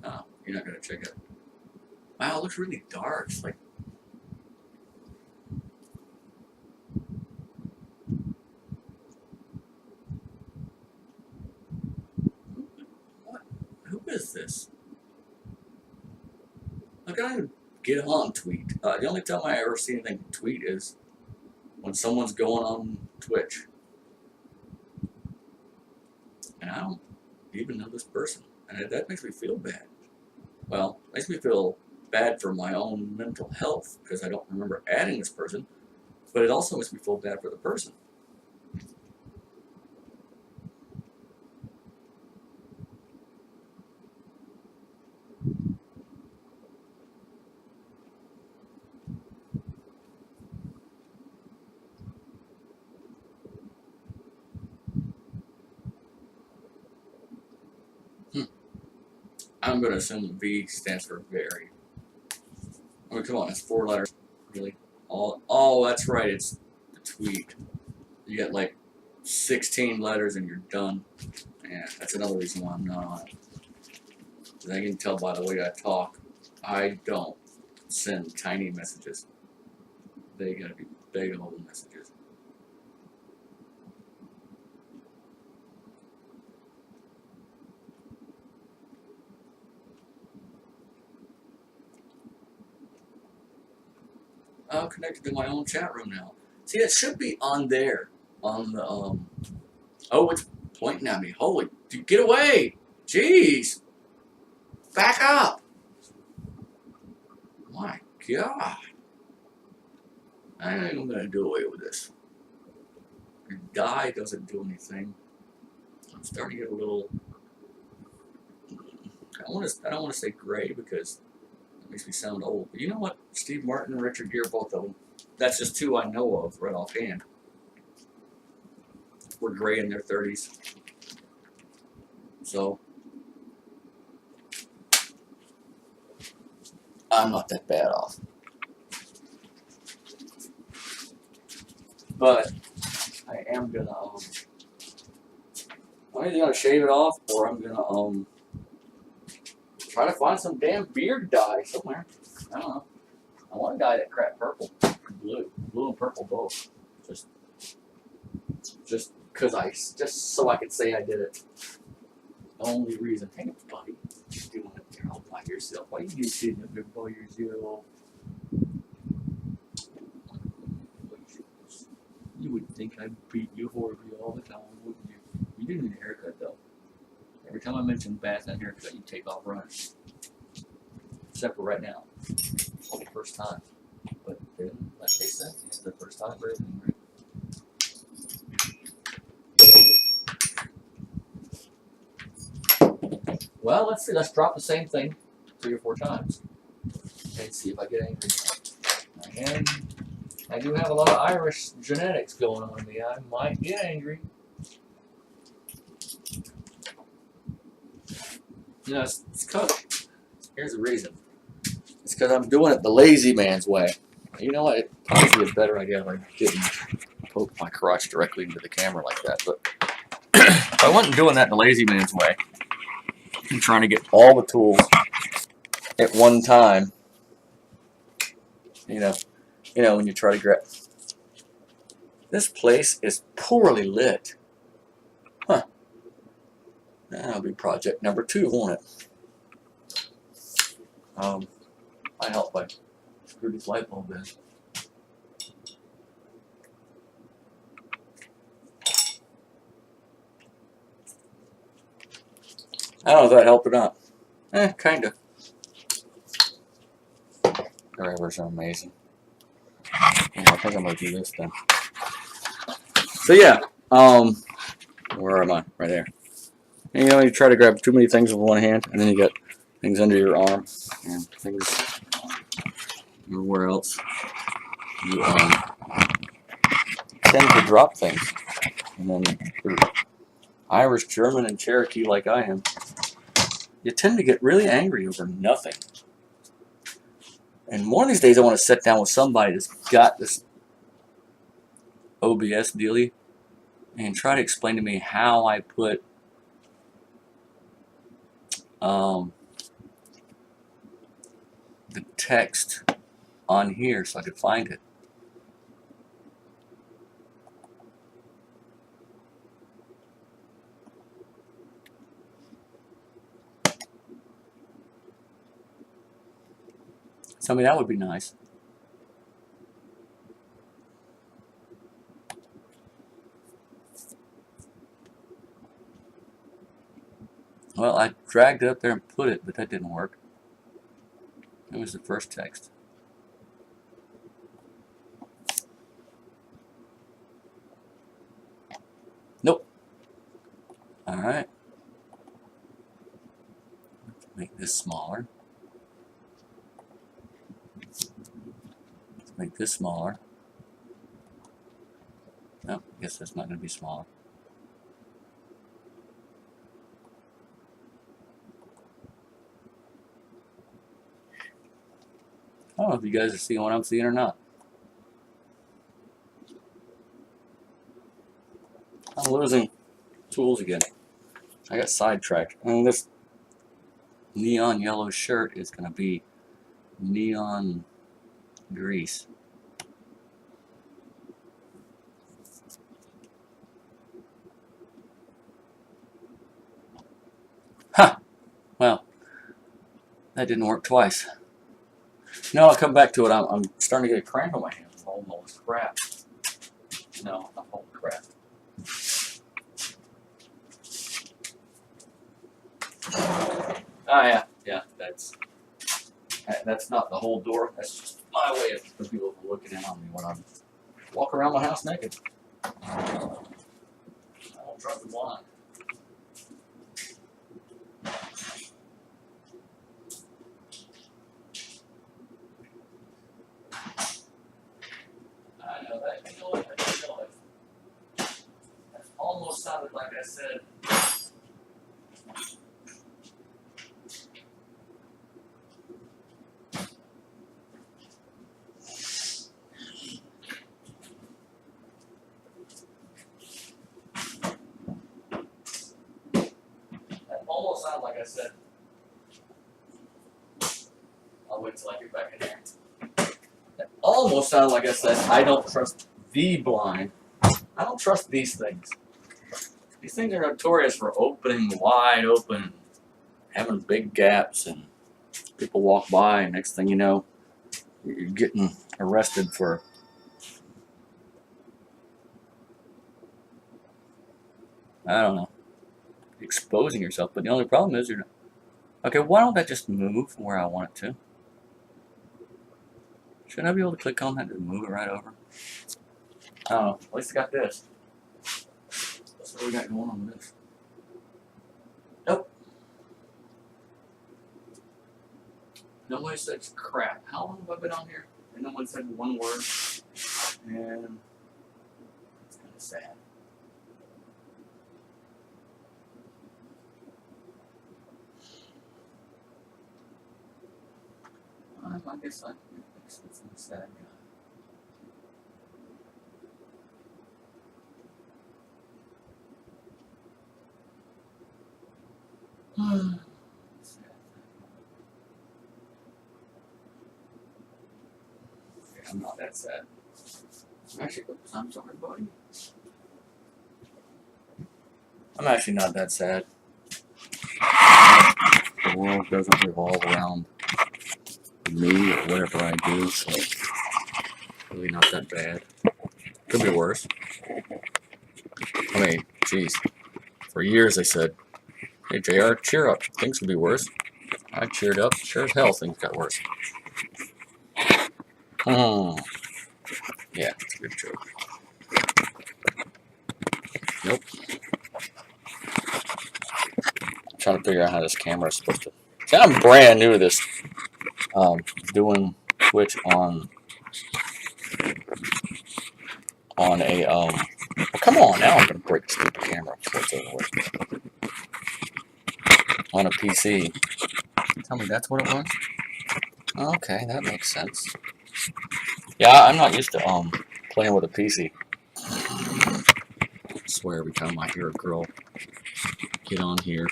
S2: Oh, you're not gonna check it. Wow, it looks really dark. It's like what? Who is this? I gotta get on tweet. The only time I ever see anything tweet is when someone's going on Twitch, and I don't even know this person, and that makes me feel bad. Well, it makes me feel bad for my own mental health because I don't remember adding this person, but it also makes me feel bad for the person. I'm going to assume V stands for very. I mean, come on, it's 4 letters. Really? Oh, that's right, it's the tweet. You get like 16 letters and you're done. Yeah, that's another reason why I'm not on it. Because I can tell by the way I talk, I don't send tiny messages. They gotta be big old messages. I'm connected to my own chat room now. See, it should be on there. On the, oh, it's pointing at me. Holy, dude, get away! Jeez! Back up! My God. I think I'm gonna do away with this. Your die doesn't do anything. I'm starting to get a little. I don't want to say gray because it makes me sound old. But you know what? Steve Martin and Richard Gere, both of them. That's just two I know of right offhand. Were gray in their 30s. So I'm not that bad off. But I am gonna I'm either gonna shave it off or I'm gonna try to find some damn beard dye somewhere. I don't know. I want to dye that crap purple, blue and purple both. Just just so I could say I did it. The only reason. Hey, buddy, you're doing it here all by yourself. Why are you sitting up there by yourself? You would think I'd beat you horribly all the time, wouldn't you? You didn't need a haircut though. Every time I mention bath and haircut, you take off running. Except for right now. For the first time. But then, like they said, it's the first time for everything, right? Well, let's see. Let's drop the same thing 3 or 4 times and see if I get angry. And I do have a lot of Irish genetics going on in me. I might get angry. You know, it's because, here's the reason. It's because I'm doing it the lazy man's way. You know what? It'd probably be a better idea if I didn't poke my crotch directly into the camera like that. But if I wasn't doing that the lazy man's way, I'm trying to get all the tools at one time. You know when you try to grab. This place is poorly lit. Huh. That'll be project number 2, won't it? I help by screw this light bulb in. I don't know if that helped or not. Kinda. Drivers are amazing. Yeah, I think I'm gonna do this then. So yeah, where am I? Right there. And, you know, you try to grab too many things with one hand, and then you get things under your arm and things everywhere else. You tend to drop things, and then you're Irish, German, and Cherokee like I am. You tend to get really angry over nothing. And one of these days, I want to sit down with somebody that's got this OBS dealie and try to explain to me how I put the text on here so I could find it. So I mean, that would be nice. Well, I dragged it up there and put it, but that didn't work. It was the first text. Nope. Alright. Make this smaller. Make this smaller. No, I guess that's not going to be smaller. I don't know if you guys are seeing what I'm seeing or not. I'm losing tools again. I got sidetracked. And this neon yellow shirt is going to be neon grease. Huh. Well, that didn't work twice. No, I'll come back to it. I'm starting to get a cramp in my hands. Almost crap. No, not holy crap. Oh yeah, that's not the whole door. That's just my way of people looking in on me when I'm walking around my house naked. I won't drop the blind.
S1: I said, that almost sounds like I said. I'll wait till I get back in there. That almost sounded like I said, I don't trust the blind. I don't trust these things. These things are notorious for opening wide open, having big gaps, and people walk by, and next thing you know, you're getting arrested for I don't know, exposing yourself. But the only problem is you're not. Okay, why don't that just move from where I want it to? Shouldn't I be able to click on that and move it right over? I don't know. At least I got this. That's what we got going on with this. Nope. No one said crap. How long have I been on here? And no one said one word. And it's kind of sad. I guess I can fix this sad guy. I'm not that sad. Actually, oops, I'm sorry, buddy. I'm actually not that sad. The world doesn't revolve around me or whatever I do, so really not that bad. Could be worse. I mean, geez. For years they said, hey JR, cheer up. Things could be worse. I cheered up. Sure as hell things got worse. Yeah, it's a good joke. Nope. I'm trying to figure out how this camera is supposed to. See, I'm brand new to this. Doing Twitch on a well, come on now, I'm gonna break the stupid camera before it's over with. On a PC. Tell me that's what it was? Okay, that makes sense. Yeah, I'm not used to playing with a PC. I swear every time I hear a girl get on here,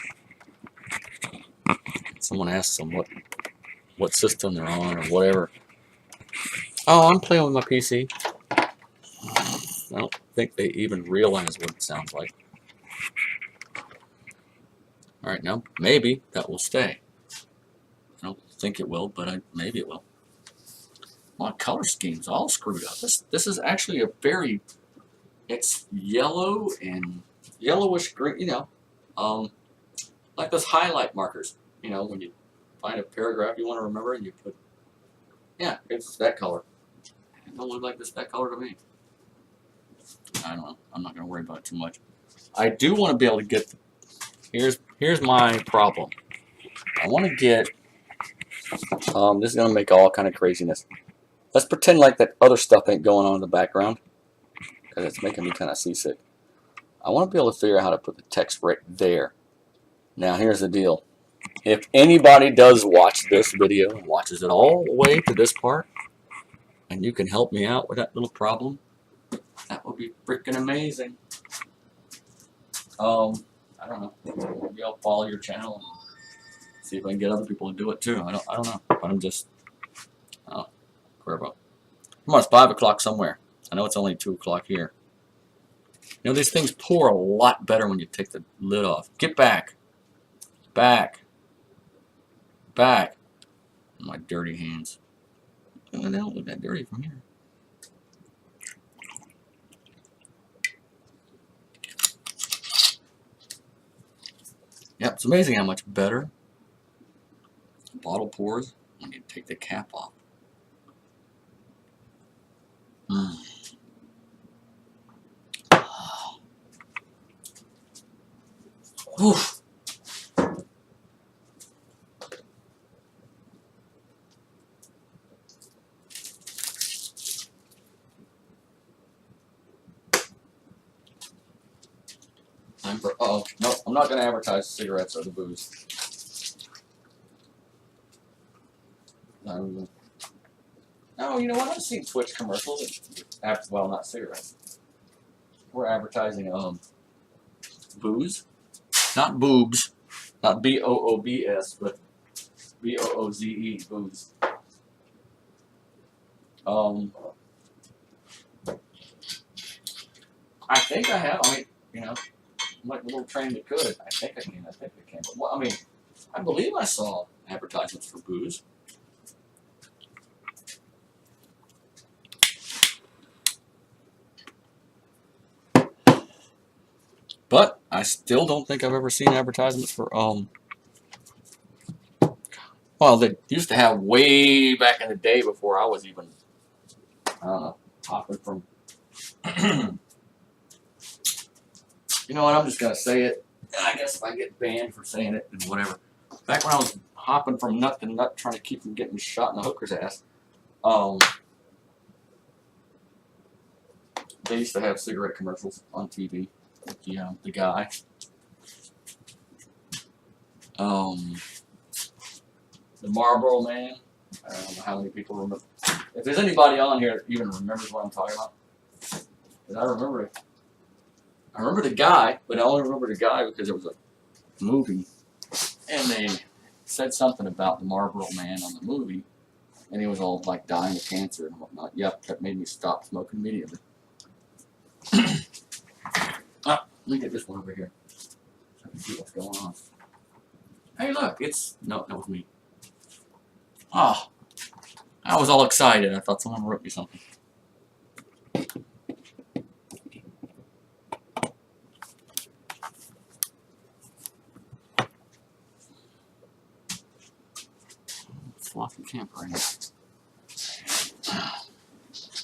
S1: someone asks them what system they're on or whatever. Oh, I'm playing with my PC. I don't think they even realize what it sounds like. Alright, now, maybe that will stay. I don't think it will, but maybe it will. My color scheme's all screwed up. This is actually a very, it's yellow and yellowish green, you know, like those highlight markers, you know, when you find a paragraph you want to remember and you put, yeah, it's that color. It don't look like that color to me. I don't know. I'm not going to worry about it too much. I do want to be able to get, here's my problem. I want to get, this is going to make all kind of craziness. Let's pretend like that other stuff ain't going on in the background, because it's making me kind of seasick. I want to be able to figure out how to put the text right there. Now here's the deal. If anybody does watch this video and watches it all the way to this part, and you can help me out with that little problem, that would be freaking amazing. I don't know. Maybe I'll follow your channel and see if I can get other people to do it too. I don't know. But I'm just, where about? Come on, it's 5 o'clock somewhere. I know it's only 2 o'clock here. You know, these things pour a lot better when you take the lid off. Get back. Back. Back. My dirty hands. They don't look that dirty from here. Yep, it's amazing how much better the bottle pours when you take the cap off. Oof. I'm
S2: remember. Oh no, I'm not going to advertise cigarettes or the booze. No, you know what? I've seen Twitch commercials. Well, not cigarettes. We're advertising booze, not boobs, not BOOBS, but BOOZE booze. I think I have. I mean, you know, I'm like a little train that could. I think I can. But well, I mean, I believe I saw advertisements for booze. But I still don't think I've ever seen advertisements for well, they used to have way back in the day before I was even hopping from. You know what? I'm just gonna say it. I guess if I get banned for saying it, then whatever. Back when I was hopping from nut to nut, trying to keep from getting shot in the hooker's ass, they used to have cigarette commercials on TV. The guy. The Marlboro Man. I don't know how many people remember. If there's anybody on here that even remembers what I'm talking about, then I remember it. I remember the guy, but I only remember the guy because it was a movie, and they said something about the Marlboro Man on the movie, and he was all like dying of cancer and whatnot. Yep, that made me stop smoking immediately. Let me get this one over here so I can see what's going on. Hey, look, it's no, that was me. Oh, I was all excited. I thought someone wrote me something. Floppy camper right now.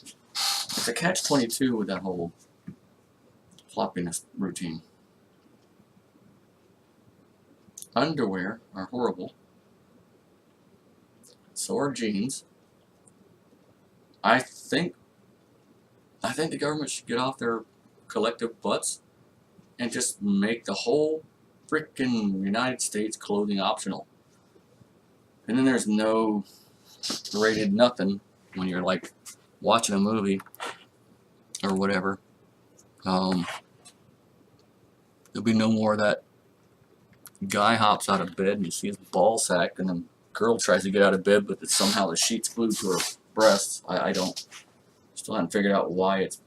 S2: It's a catch-22 with that whole floppiness routine. Underwear are horrible. So are jeans. I think the government should get off their collective butts and just make the whole frickin' United States clothing optional. And then there's no rated nothing when you're like watching a movie or whatever. There'll be no more of that guy hops out of bed and you see his ball sack, and then girl tries to get out of bed, but it's somehow the sheet's glued to her breasts. I still haven't figured out why it's.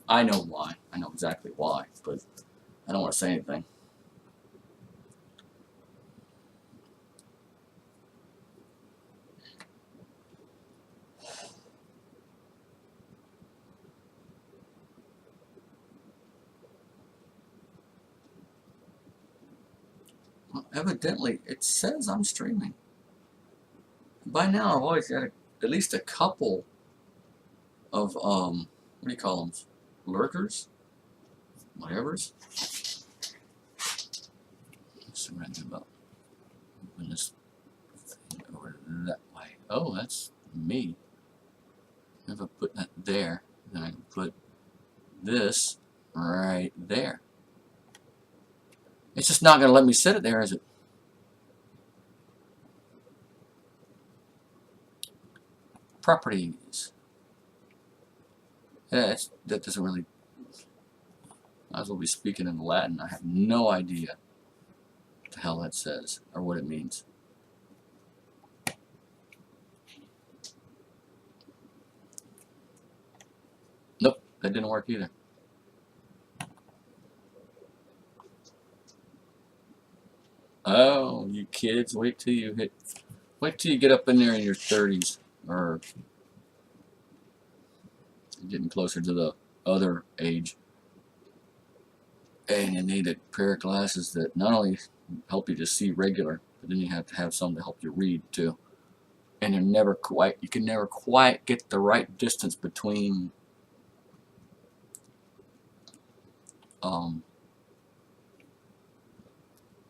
S2: I know why. I know exactly why, but I don't want to say anything. Well, evidently, it says I'm streaming. By now, I've always got at least a couple of what do you call them? Lurkers? Whatevers. Let's see what I do about moving this thing over that way. Oh, that's me. If I put that there, then I can put this right there. It's just not going to let me set it there, is it? Properties. Yeah, that doesn't really. I as well be speaking in Latin. I have no idea what the hell that says or what it means. Nope, that didn't work either. Oh, you kids, wait till you get up in there in your 30s or getting closer to the other age, and you need a pair of glasses that not only help you to see regular, but then you have to have some to help you read too. And you can never quite get the right distance between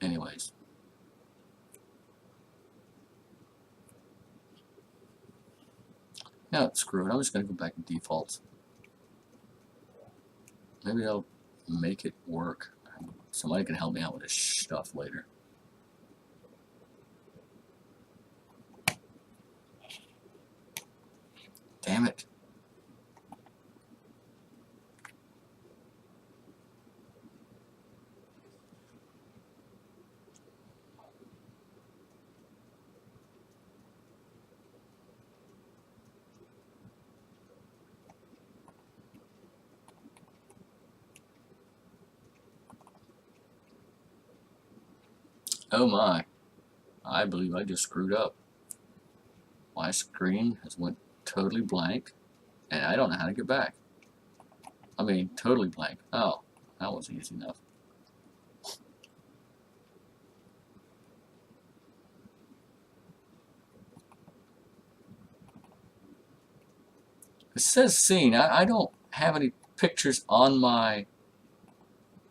S2: anyways. Yeah, screw it. I'm just gonna go back to defaults. Maybe I'll make it work. Somebody can help me out with this stuff later. Damn it. Oh my. I believe I just screwed up. My screen has went totally blank, and I don't know how to get back. I mean, totally blank. Oh, that was easy enough. It says scene. I don't have any pictures on my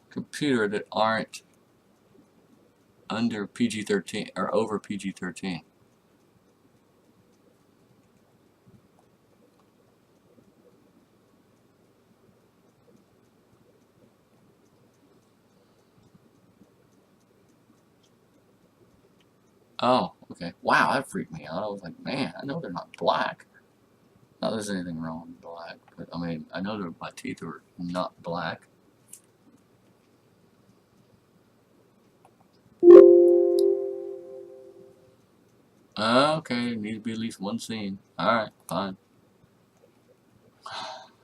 S2: computer that aren't under PG-13 or over PG-13. Oh, okay. Wow, that freaked me out. I was like, man, I know they're not black. Not that there's anything wrong with black, but I mean, I know that my teeth are not black. Okay, need to be at least one scene. Alright, fine.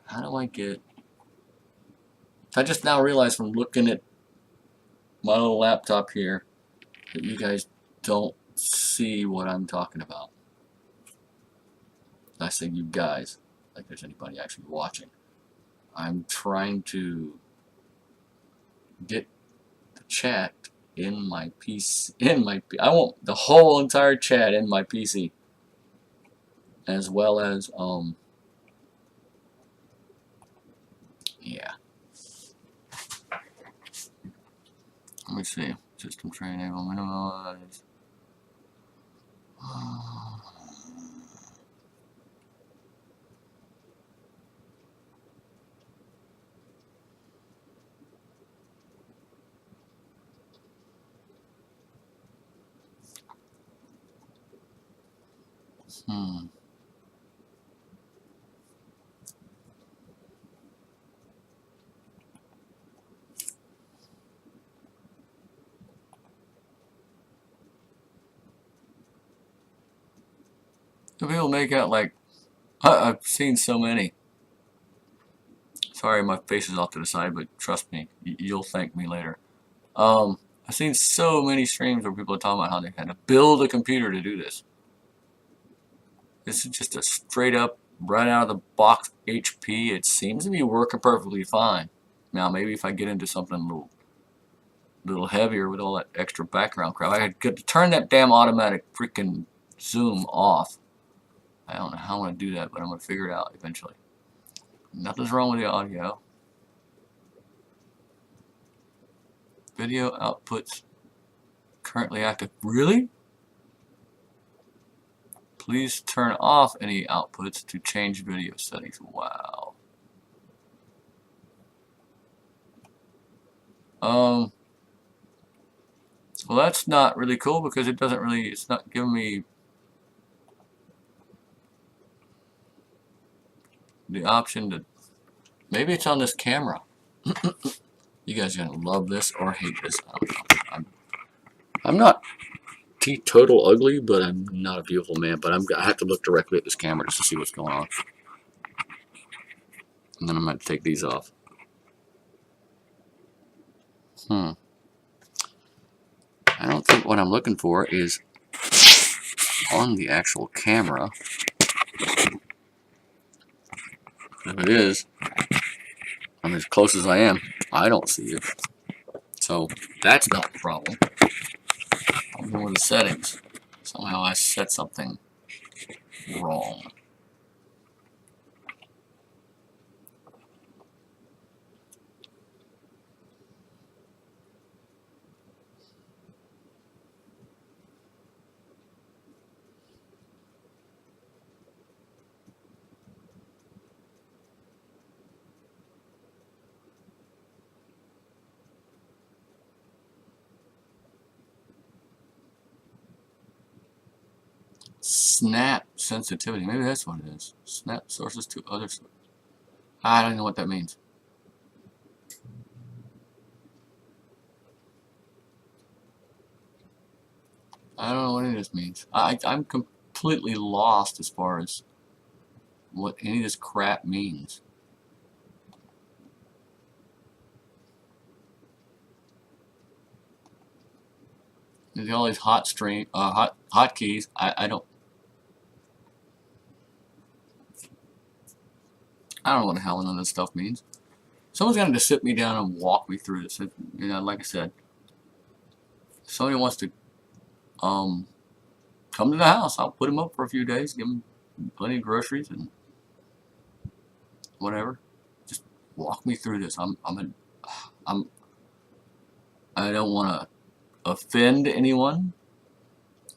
S2: How do I get... I just now realized from looking at my little laptop here that you guys don't see what I'm talking about. I say you guys, like there's anybody actually watching. I'm trying to get the chat in my PC, I want the whole entire chat in my PC, as well as yeah. Let me see. System tray enable minimize. The people make out like I've seen so many. Sorry, my face is off to the side, but trust me, you'll thank me later. I've seen so many streams where people are talking about how they had to build a computer to do this. This is just a straight up, right out of the box HP. It seems to be working perfectly fine. Now, maybe if I get into something a little heavier with all that extra background crap, I had to turn that damn automatic freaking zoom off. I don't know how I'm going to do that, but I'm going to figure it out eventually. Nothing's wrong with the audio. Video outputs currently active. Really? Please turn off any outputs to change video settings. Wow. Well, that's not really cool because it doesn't really, it's not giving me the option to, maybe it's on this camera. You guys are gonna love this or hate this. I don't know. I'm not teetotal ugly, but I'm not a beautiful man. But I have to look directly at this camera just to see what's going on. And then I'm gonna take these off. I don't think what I'm looking for is on the actual camera. If it is, I'm as close as I am. I don't see it. So that's not the problem. I'm going with the settings. Somehow I set something wrong. Snap sensitivity. Maybe that's what it is. Snap sources to other sources. I don't know what that means. I don't know what any of this means. I'm completely lost as far as what any of this crap means. There's all these hotkeys. I don't know what the hell none of this stuff means. Someone's gonna just sit me down and walk me through this. You know, like I said, if somebody wants to come to the house, I'll put them up for a few days, give them plenty of groceries and whatever. Just walk me through this. I don't want to offend anyone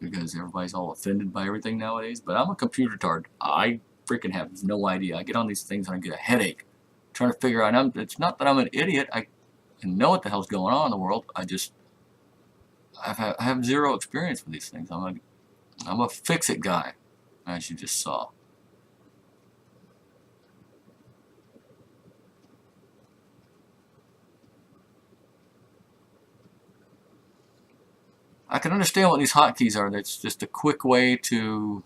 S2: because everybody's all offended by everything nowadays. But I'm a computer tard. I freaking have no idea. I get on these things and I get a headache trying to figure out. It's not that I'm an idiot. I know what the hell's going on in the world. I have zero experience with these things. I'm a fix-it guy, as you just saw. I can understand what these hotkeys are. That's just a quick way to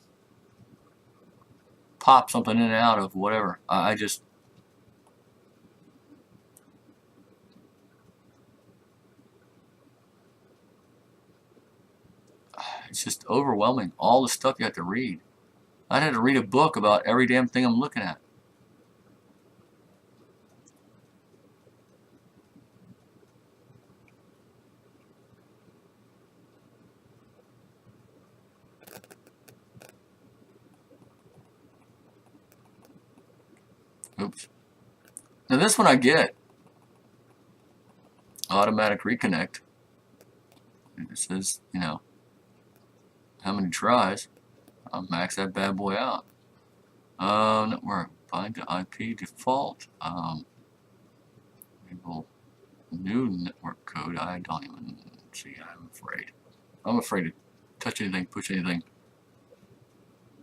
S2: pop something in and out of whatever. It's just overwhelming. All the stuff you have to read. I had to read a book about every damn thing I'm looking at. Oops. Now this one I get. Automatic reconnect. It says, you know, how many tries. I'll max that bad boy out. Network. Bind to IP default. Enable new network code. I don't even see. I'm afraid. I'm afraid to touch anything, push anything,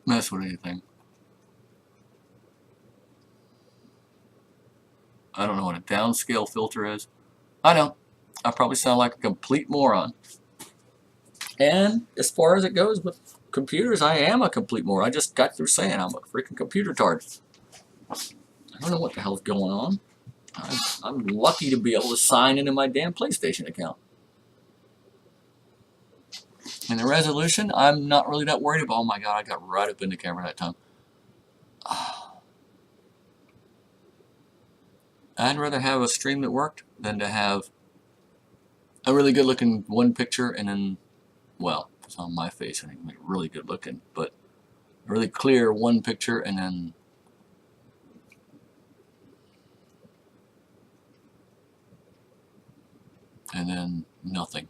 S2: mess with anything. I don't know what a downscale filter is. I know. I probably sound like a complete moron. And as far as it goes with computers, I am a complete moron. I just got through saying I'm a freaking computer tard. I don't know what the hell's going on. I'm lucky to be able to sign into my damn PlayStation account. And the resolution, I'm not really that worried about. Oh my god, I got right up in the camera that time. I'd rather have a stream that worked than to have a really good looking one picture and then, well, it's on my face and it's really good looking, but a really clear one picture and then nothing.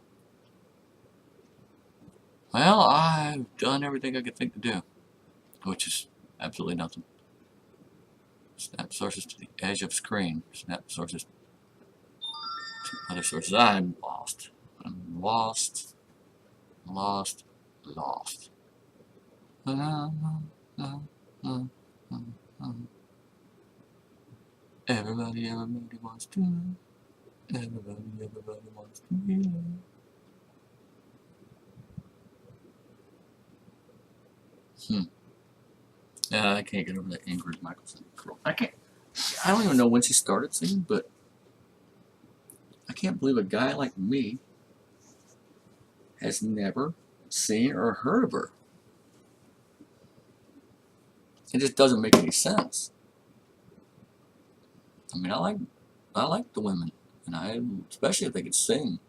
S2: Well, I've done everything I could think to do, which is absolutely nothing. Snap sources to the edge of screen. Snap sources to other sources. I'm lost. I'm lost. Lost. Lost. Everybody wants to know. Everybody wants to be. I can't get over that Ingrid Michaelson girl. I don't even know when she started singing, but I can't believe a guy like me has never seen or heard of her. It just doesn't make any sense. I mean, I like the women, and especially if they could sing.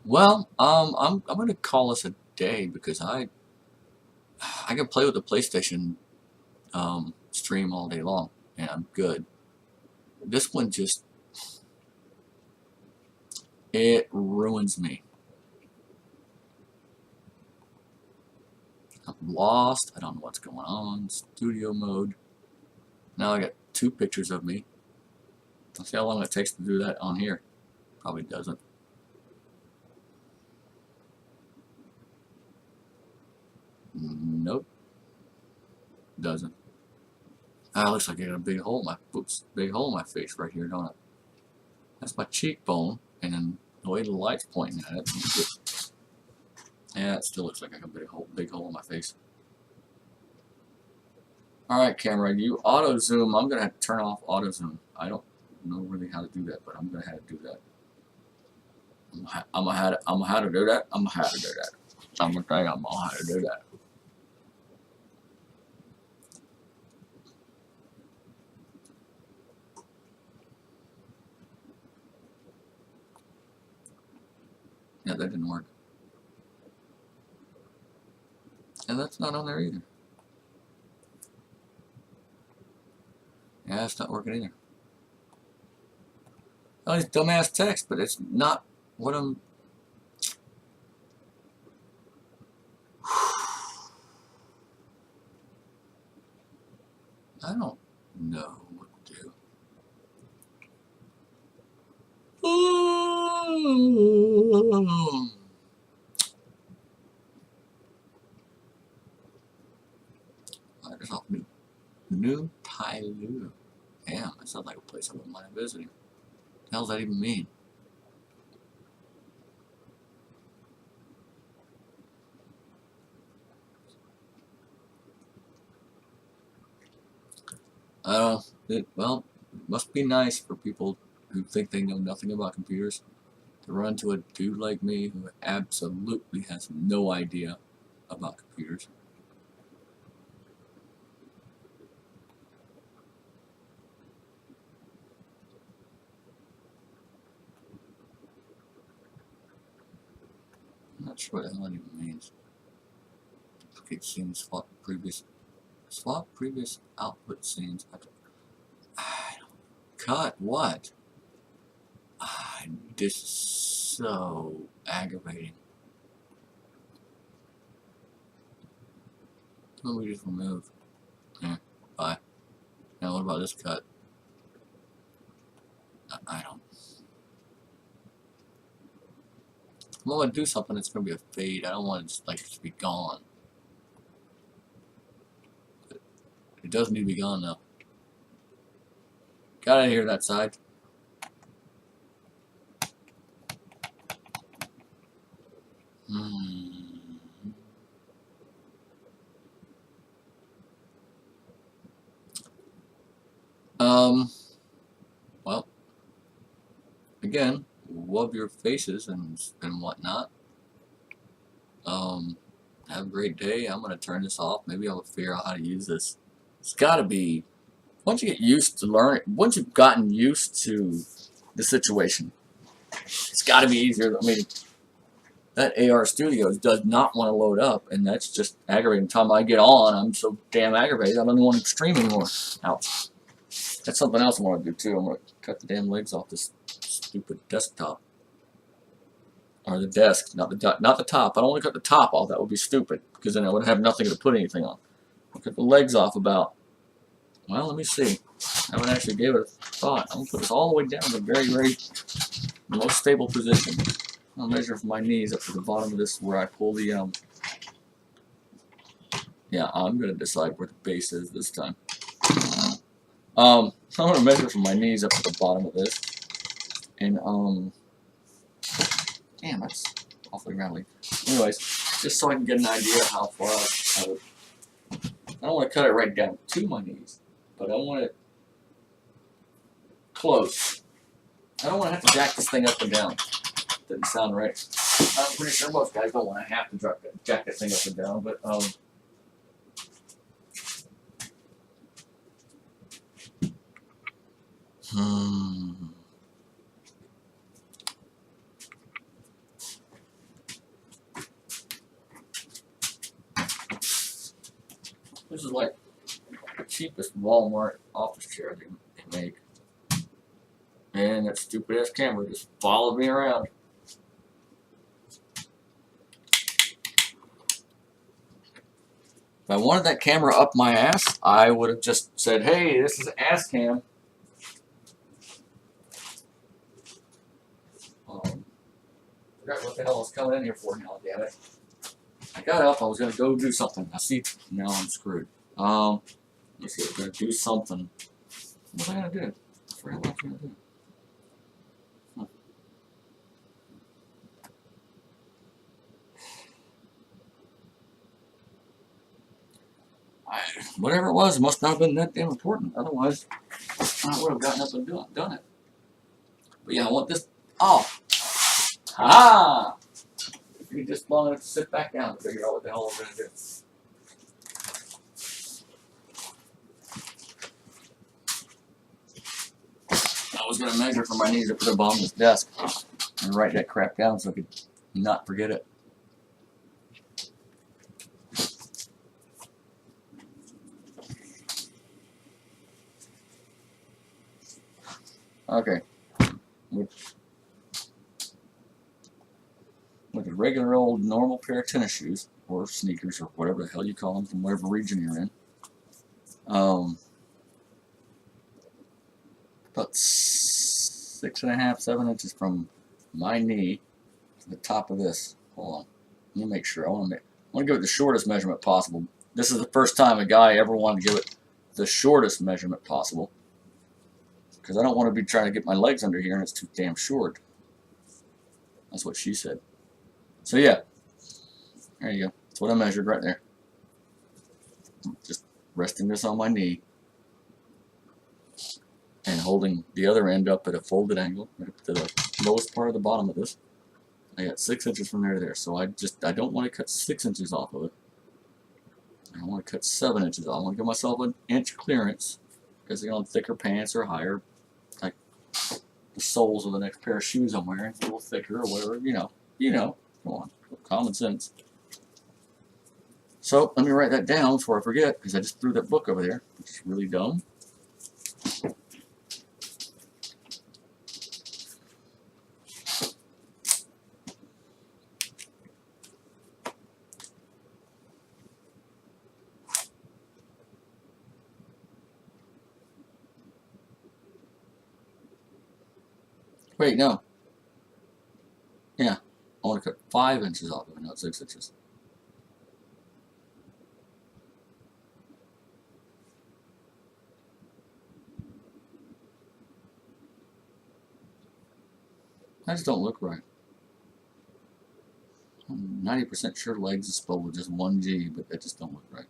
S2: Well, I'm gonna call this a day because I can play with the PlayStation stream all day long, and I'm good. This one just, it ruins me. I'm lost. I don't know what's going on. Studio mode. Now I got 2 pictures of me. Let's see how long it takes to do that on here. Probably doesn't. Nope. Doesn't. Ah, looks like I got a big hole in my, oops, big hole in my face right here, don't it? That's my cheekbone, and then the way the light's pointing at it. Yeah, it still looks like I got a big hole in my face. Alright, camera, you auto zoom. I'm going to have to turn off auto zoom. I don't know really how to do that, but I'm going to have to do that. I'm going to have to do that. I'm going to have to do that. I'm going to tell you I'm going to have to do that. Yeah, that didn't work. And that's not on there either. Yeah, it's not working either. Oh, it's dumbass text, but it's not what I'm... I don't know what to do. I just off New Tailu. Damn, that sounds like a place I wouldn't mind visiting. What the hell does that even mean? Well, it must be nice for people who think they know nothing about computers to run to a dude like me who absolutely has no idea about computers. I'm not sure what the hell that even means. Duplicate scenes, swap previous output scenes. Cut what? This is so aggravating. What do we just remove? Yeah, bye. Now what about this cut? I don't. I'm gonna do something that's gonna be a fade. I don't want it to just be gone. But it does need to be gone though. Got out of here that side. Well, again, love your faces and whatnot. Have a great day. I'm gonna turn this off. Maybe I'll figure out how to use this. It's gotta be, once you get used to learning, once you've gotten used to the situation, it's gotta be easier. I mean, that AR Studios does not want to load up, and that's just aggravating. By the time I get on, I'm so damn aggravated, I don't even want to stream anymore. Ouch. That's something else I want to do too. I'm going to cut the damn legs off this stupid desktop. Or the desk, not the top. I don't want to cut the top off. That would be stupid, because then I would have nothing to put anything on. I'll cut the legs off about, well, let me see. I haven't actually gave it a thought. I'm going to put this all the way down to the very, very most stable position. I'll measure from my knees up to the bottom of this where I pull the, yeah, I'm going to decide where the base is this time. I'm going to measure from my knees up to the bottom of this. And, damn, that's awfully roundly. Anyways, just so I can get an idea of how far I would, I don't want to cut it right down to my knees, but I want it close. I don't want to have to jack this thing up and down. Didn't sound right. I'm pretty sure most guys don't want to have to jack that thing up and down, but this is like the cheapest Walmart office chair they make. And that stupid ass camera just followed me around. If I wanted that camera up my ass, I would have just said, hey, this is an ass cam. Forgot what the hell I was coming in here for now, damn it. I got up, I was gonna go do something. I see, now I'm screwed. Let me see, I was gonna do something. What was I gonna do? I forgot what I was gonna do. Whatever it was, it must not have been that damn important. Otherwise, I would have gotten up and done it. But yeah, I want this. Oh! Ah! You just long enough to sit back down and figure out what the hell we're going to do. I was going to measure from my knees up to the bottom of this desk and write that crap down so I could not forget it. Okay. With a regular old normal pair of tennis shoes or sneakers or whatever the hell you call them from whatever region you're in. About 6.5, 7 inches from my knee to the top of this. Hold on. Let me make sure. I want to give it the shortest measurement possible. This is the first time a guy ever wanted to give it the shortest measurement possible. Because I don't want to be trying to get my legs under here and it's too damn short. That's what she said. So yeah. There you go. That's what I measured right there. Just resting this on my knee. And holding the other end up at a folded angle, right up to the lowest part of the bottom of this. I got 6 inches from there to there, so I don't want to cut 6 inches off of it. I want to cut 7 inches off. I want to give myself an inch clearance, because on thicker pants or higher, like the soles of the next pair of shoes I'm wearing, a little thicker or whatever, you know, come on, common sense. So let me write that down before I forget, because I just threw that book over there, which is really dumb. Wait, no. Yeah, I want to cut 5 inches off of it, not 6 inches. That just don't look right. I'm 90% sure legs is spelled with just one G, but that just don't look right.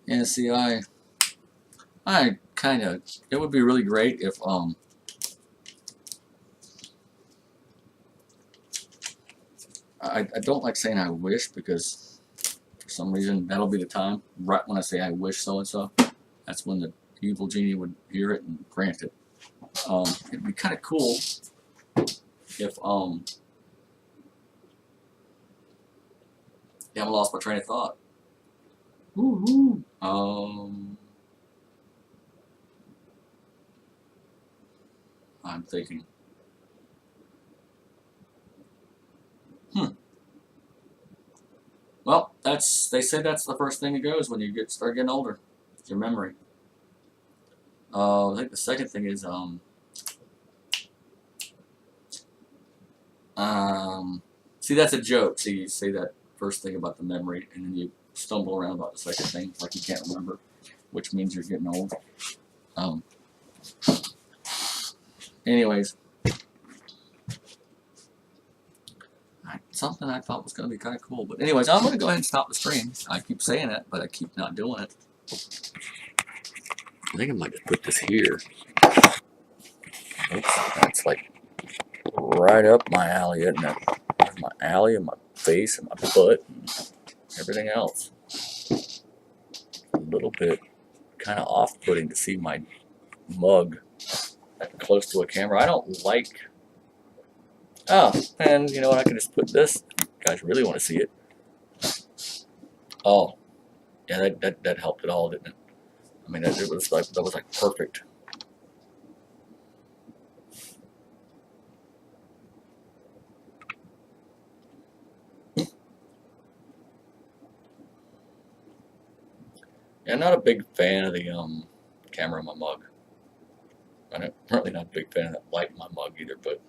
S2: Yeah, see, I kind of, it would be really great if, I don't like saying I wish, because for some reason that'll be the time, right when I say I wish so-and-so, that's when the evil genie would hear it and grant it. It'd be kind of cool if, yeah, I lost my train of thought. Woo-hoo. I'm thinking. Well, they say that's the first thing that goes when you start getting older. It's your memory. I think the second thing is see, that's a joke. See, you say that first thing about the memory, and then you stumble around about the second thing like you can't remember, which means you're getting old. Anyways, something I thought was going to be kind of cool. But anyways, I'm going to go ahead and stop the stream. I keep saying it, but I keep not doing it. I think I might just put this here. Oops, that's like right up my alley, isn't it? My alley and my face and my butt and everything else. A little bit kind of off-putting to see my mug that close to a camera. I don't like... Oh, and you know what? I can just put this. You guys really want to see it. Oh, yeah, that helped it all, didn't it? I mean, that was like perfect. I'm not a big fan of the camera in my mug. I'm really not a big fan of that light in my mug either, but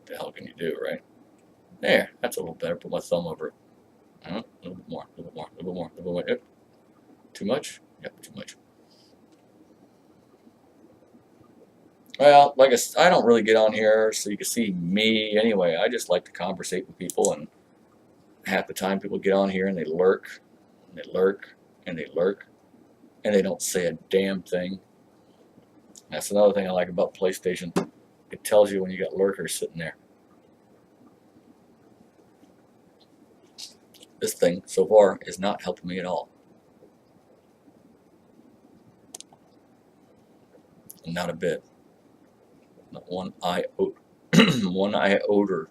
S2: the hell can you do, right? There, that's a little better. Put my thumb over it. A little bit more, a little bit more, a little bit more, a little bit more. Yep. Too much? Yep, too much. Well, like I don't really get on here so you can see me anyway. I just like to conversate with people, and half the time people get on here and they lurk, and they lurk, and they lurk, and they don't say a damn thing. That's another thing I like about PlayStation. It tells you when you got lurkers sitting there. This thing, so far, is not helping me at all. Not a bit. Not one one iota.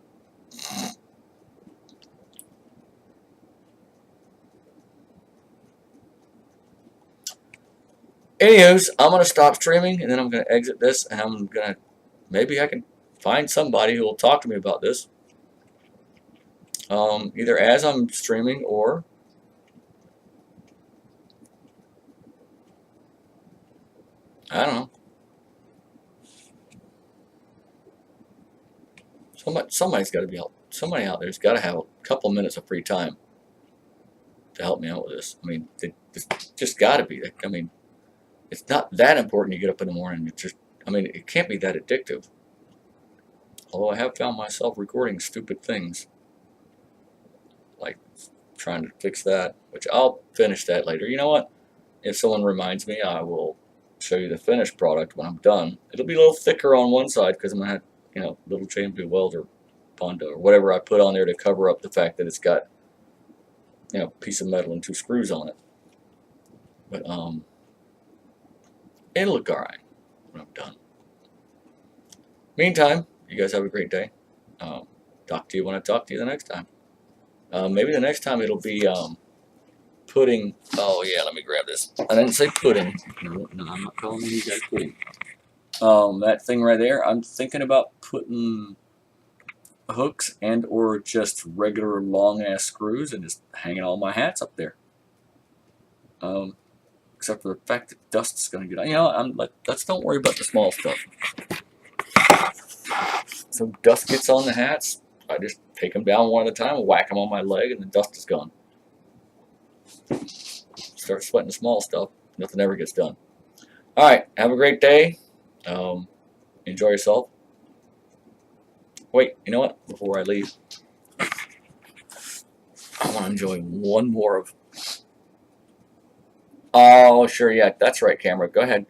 S2: Anyways, I'm going to stop streaming, and then I'm going to exit this, and I'm going to, maybe I can find somebody who will talk to me about this. Either as I'm streaming or I don't know. Somebody's got to be out. Somebody out there's got to have a couple minutes of free time to help me out with this. I mean, it's just got to be. I mean, it's not that important. You get up in the morning. It's just, I mean, it can't be that addictive. Although I have found myself recording stupid things, like trying to fix that, which I'll finish that later. You know what? If someone reminds me, I will show you the finished product when I'm done. It'll be a little thicker on one side because I'm going to have, you know, little chain blue weld or Bondo or whatever I put on there to cover up the fact that it's got, you know, a piece of metal and 2 screws on it. But it'll look alright when I'm done. Meantime, you guys have a great day. Talk to you when I talk to you the next time. Maybe the next time it'll be pudding. Oh yeah, let me grab this. I didn't say pudding. No, I'm not calling you guys pudding. That thing right there, I'm thinking about putting hooks and or just regular long ass screws and just hanging all my hats up there. Except for the fact that dust's gonna get on. You know, let's don't worry about the small stuff. So dust gets on the hats, I just take them down one at a time, whack them on my leg, and the dust is gone. Start sweating the small stuff, nothing ever gets done. Alright, have a great day. Enjoy yourself. Wait, you know what? Before I leave, I want to enjoy one more of... Oh, sure, yeah, that's right, camera. Go ahead.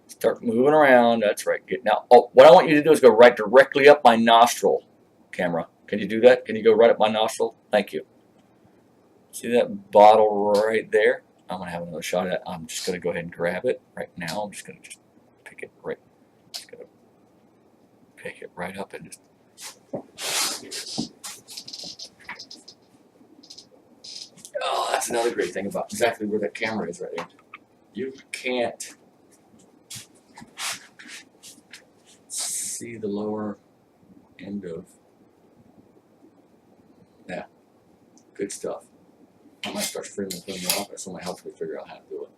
S2: Start moving around. That's right. Now, what I want you to do is go right directly up my nostril, camera. Can you do that? Can you go right up my nostril? Thank you. See that bottle right there? I'm going to have another shot at it. I'm just going to go ahead and grab it right now. I'm just going to just pick it right. Just going to pick it right up and just... Oh, that's another great thing about exactly where that camera is right there. You can't see the lower end of... Yeah, good stuff. I might start streaming and putting it off, but somebody helps me figure out how to do it.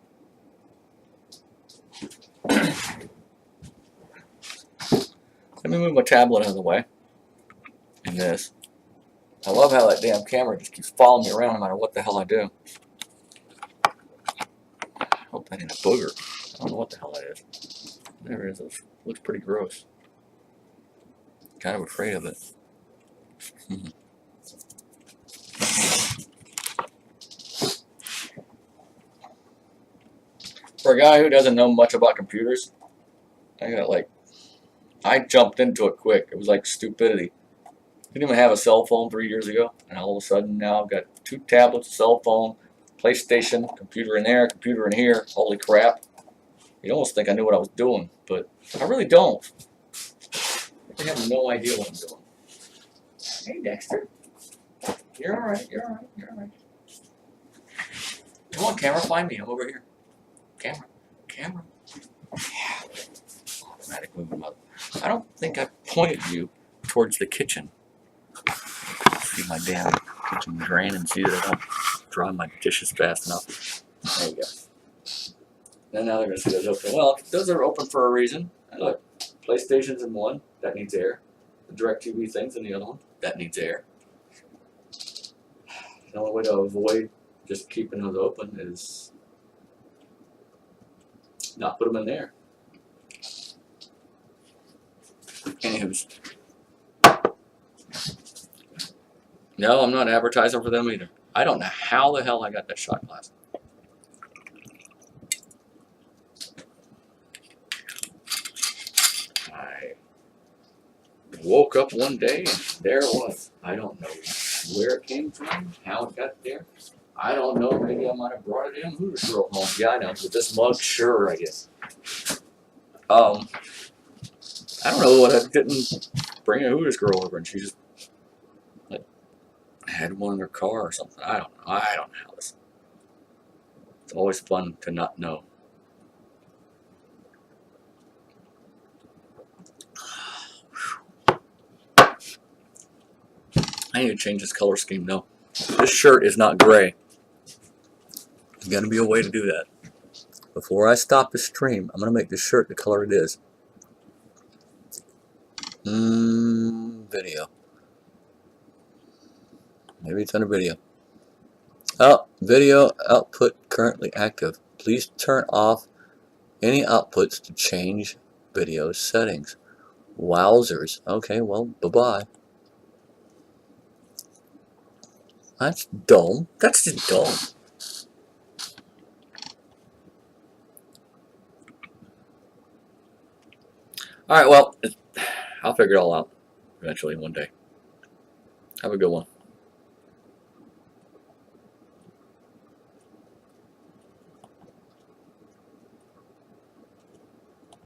S2: Let me move my tablet out of the way. And this. I love how that damn camera just keeps following me around no matter what the hell I do. I hope that ain't a booger. I don't know what the hell that is. There it is. It looks pretty gross. Kind of afraid of it. For a guy who doesn't know much about computers, I jumped into it quick. It was like stupidity. Didn't even have a cell phone 3 years ago, and all of a sudden now I've got 2 tablets, a cell phone, PlayStation, computer in there, computer in here. Holy crap. You'd almost think I knew what I was doing, but I really don't. I have no idea what I'm doing. Hey, Dexter. You're alright, you're alright, you're alright. Come on, camera, find me. I'm over here. Camera, camera. Yeah. Automatic movement mode. I don't think I pointed you towards the kitchen. See my damn kitchen drain and see that I don't dry my dishes fast enough. There you go. And now they're going to see those open. Well, those are open for a reason. And look, PlayStation's in one. That needs air. The DirecTV thing's in the other one. That needs air. The only way to avoid just keeping those open is not put them in there. Anywho's. No, I'm not advertising for them either. I don't know how the hell I got that shot glass. I woke up one day and there it was. I don't know where it came from, how it got there. I don't know. Maybe I might have brought it in. Hooters Girl home. Yeah, I know. With this mug, sure, I guess. I don't know what I didn't bring a Hooters Girl over and she just like had one in her car or something. I don't know. I don't know how this. It's always fun to not know. I need to change this color scheme. No, this shirt is not gray. There's got to be a way to do that. Before I stop the stream, I'm going to make this shirt the color it is. Video. Maybe it's on a video. Oh, video output currently active. Please turn off any outputs to change video settings. Wowzers. Okay, well, bye-bye. That's dumb. That's just dumb. Alright, well, I'll figure it all out eventually one day. Have a good one.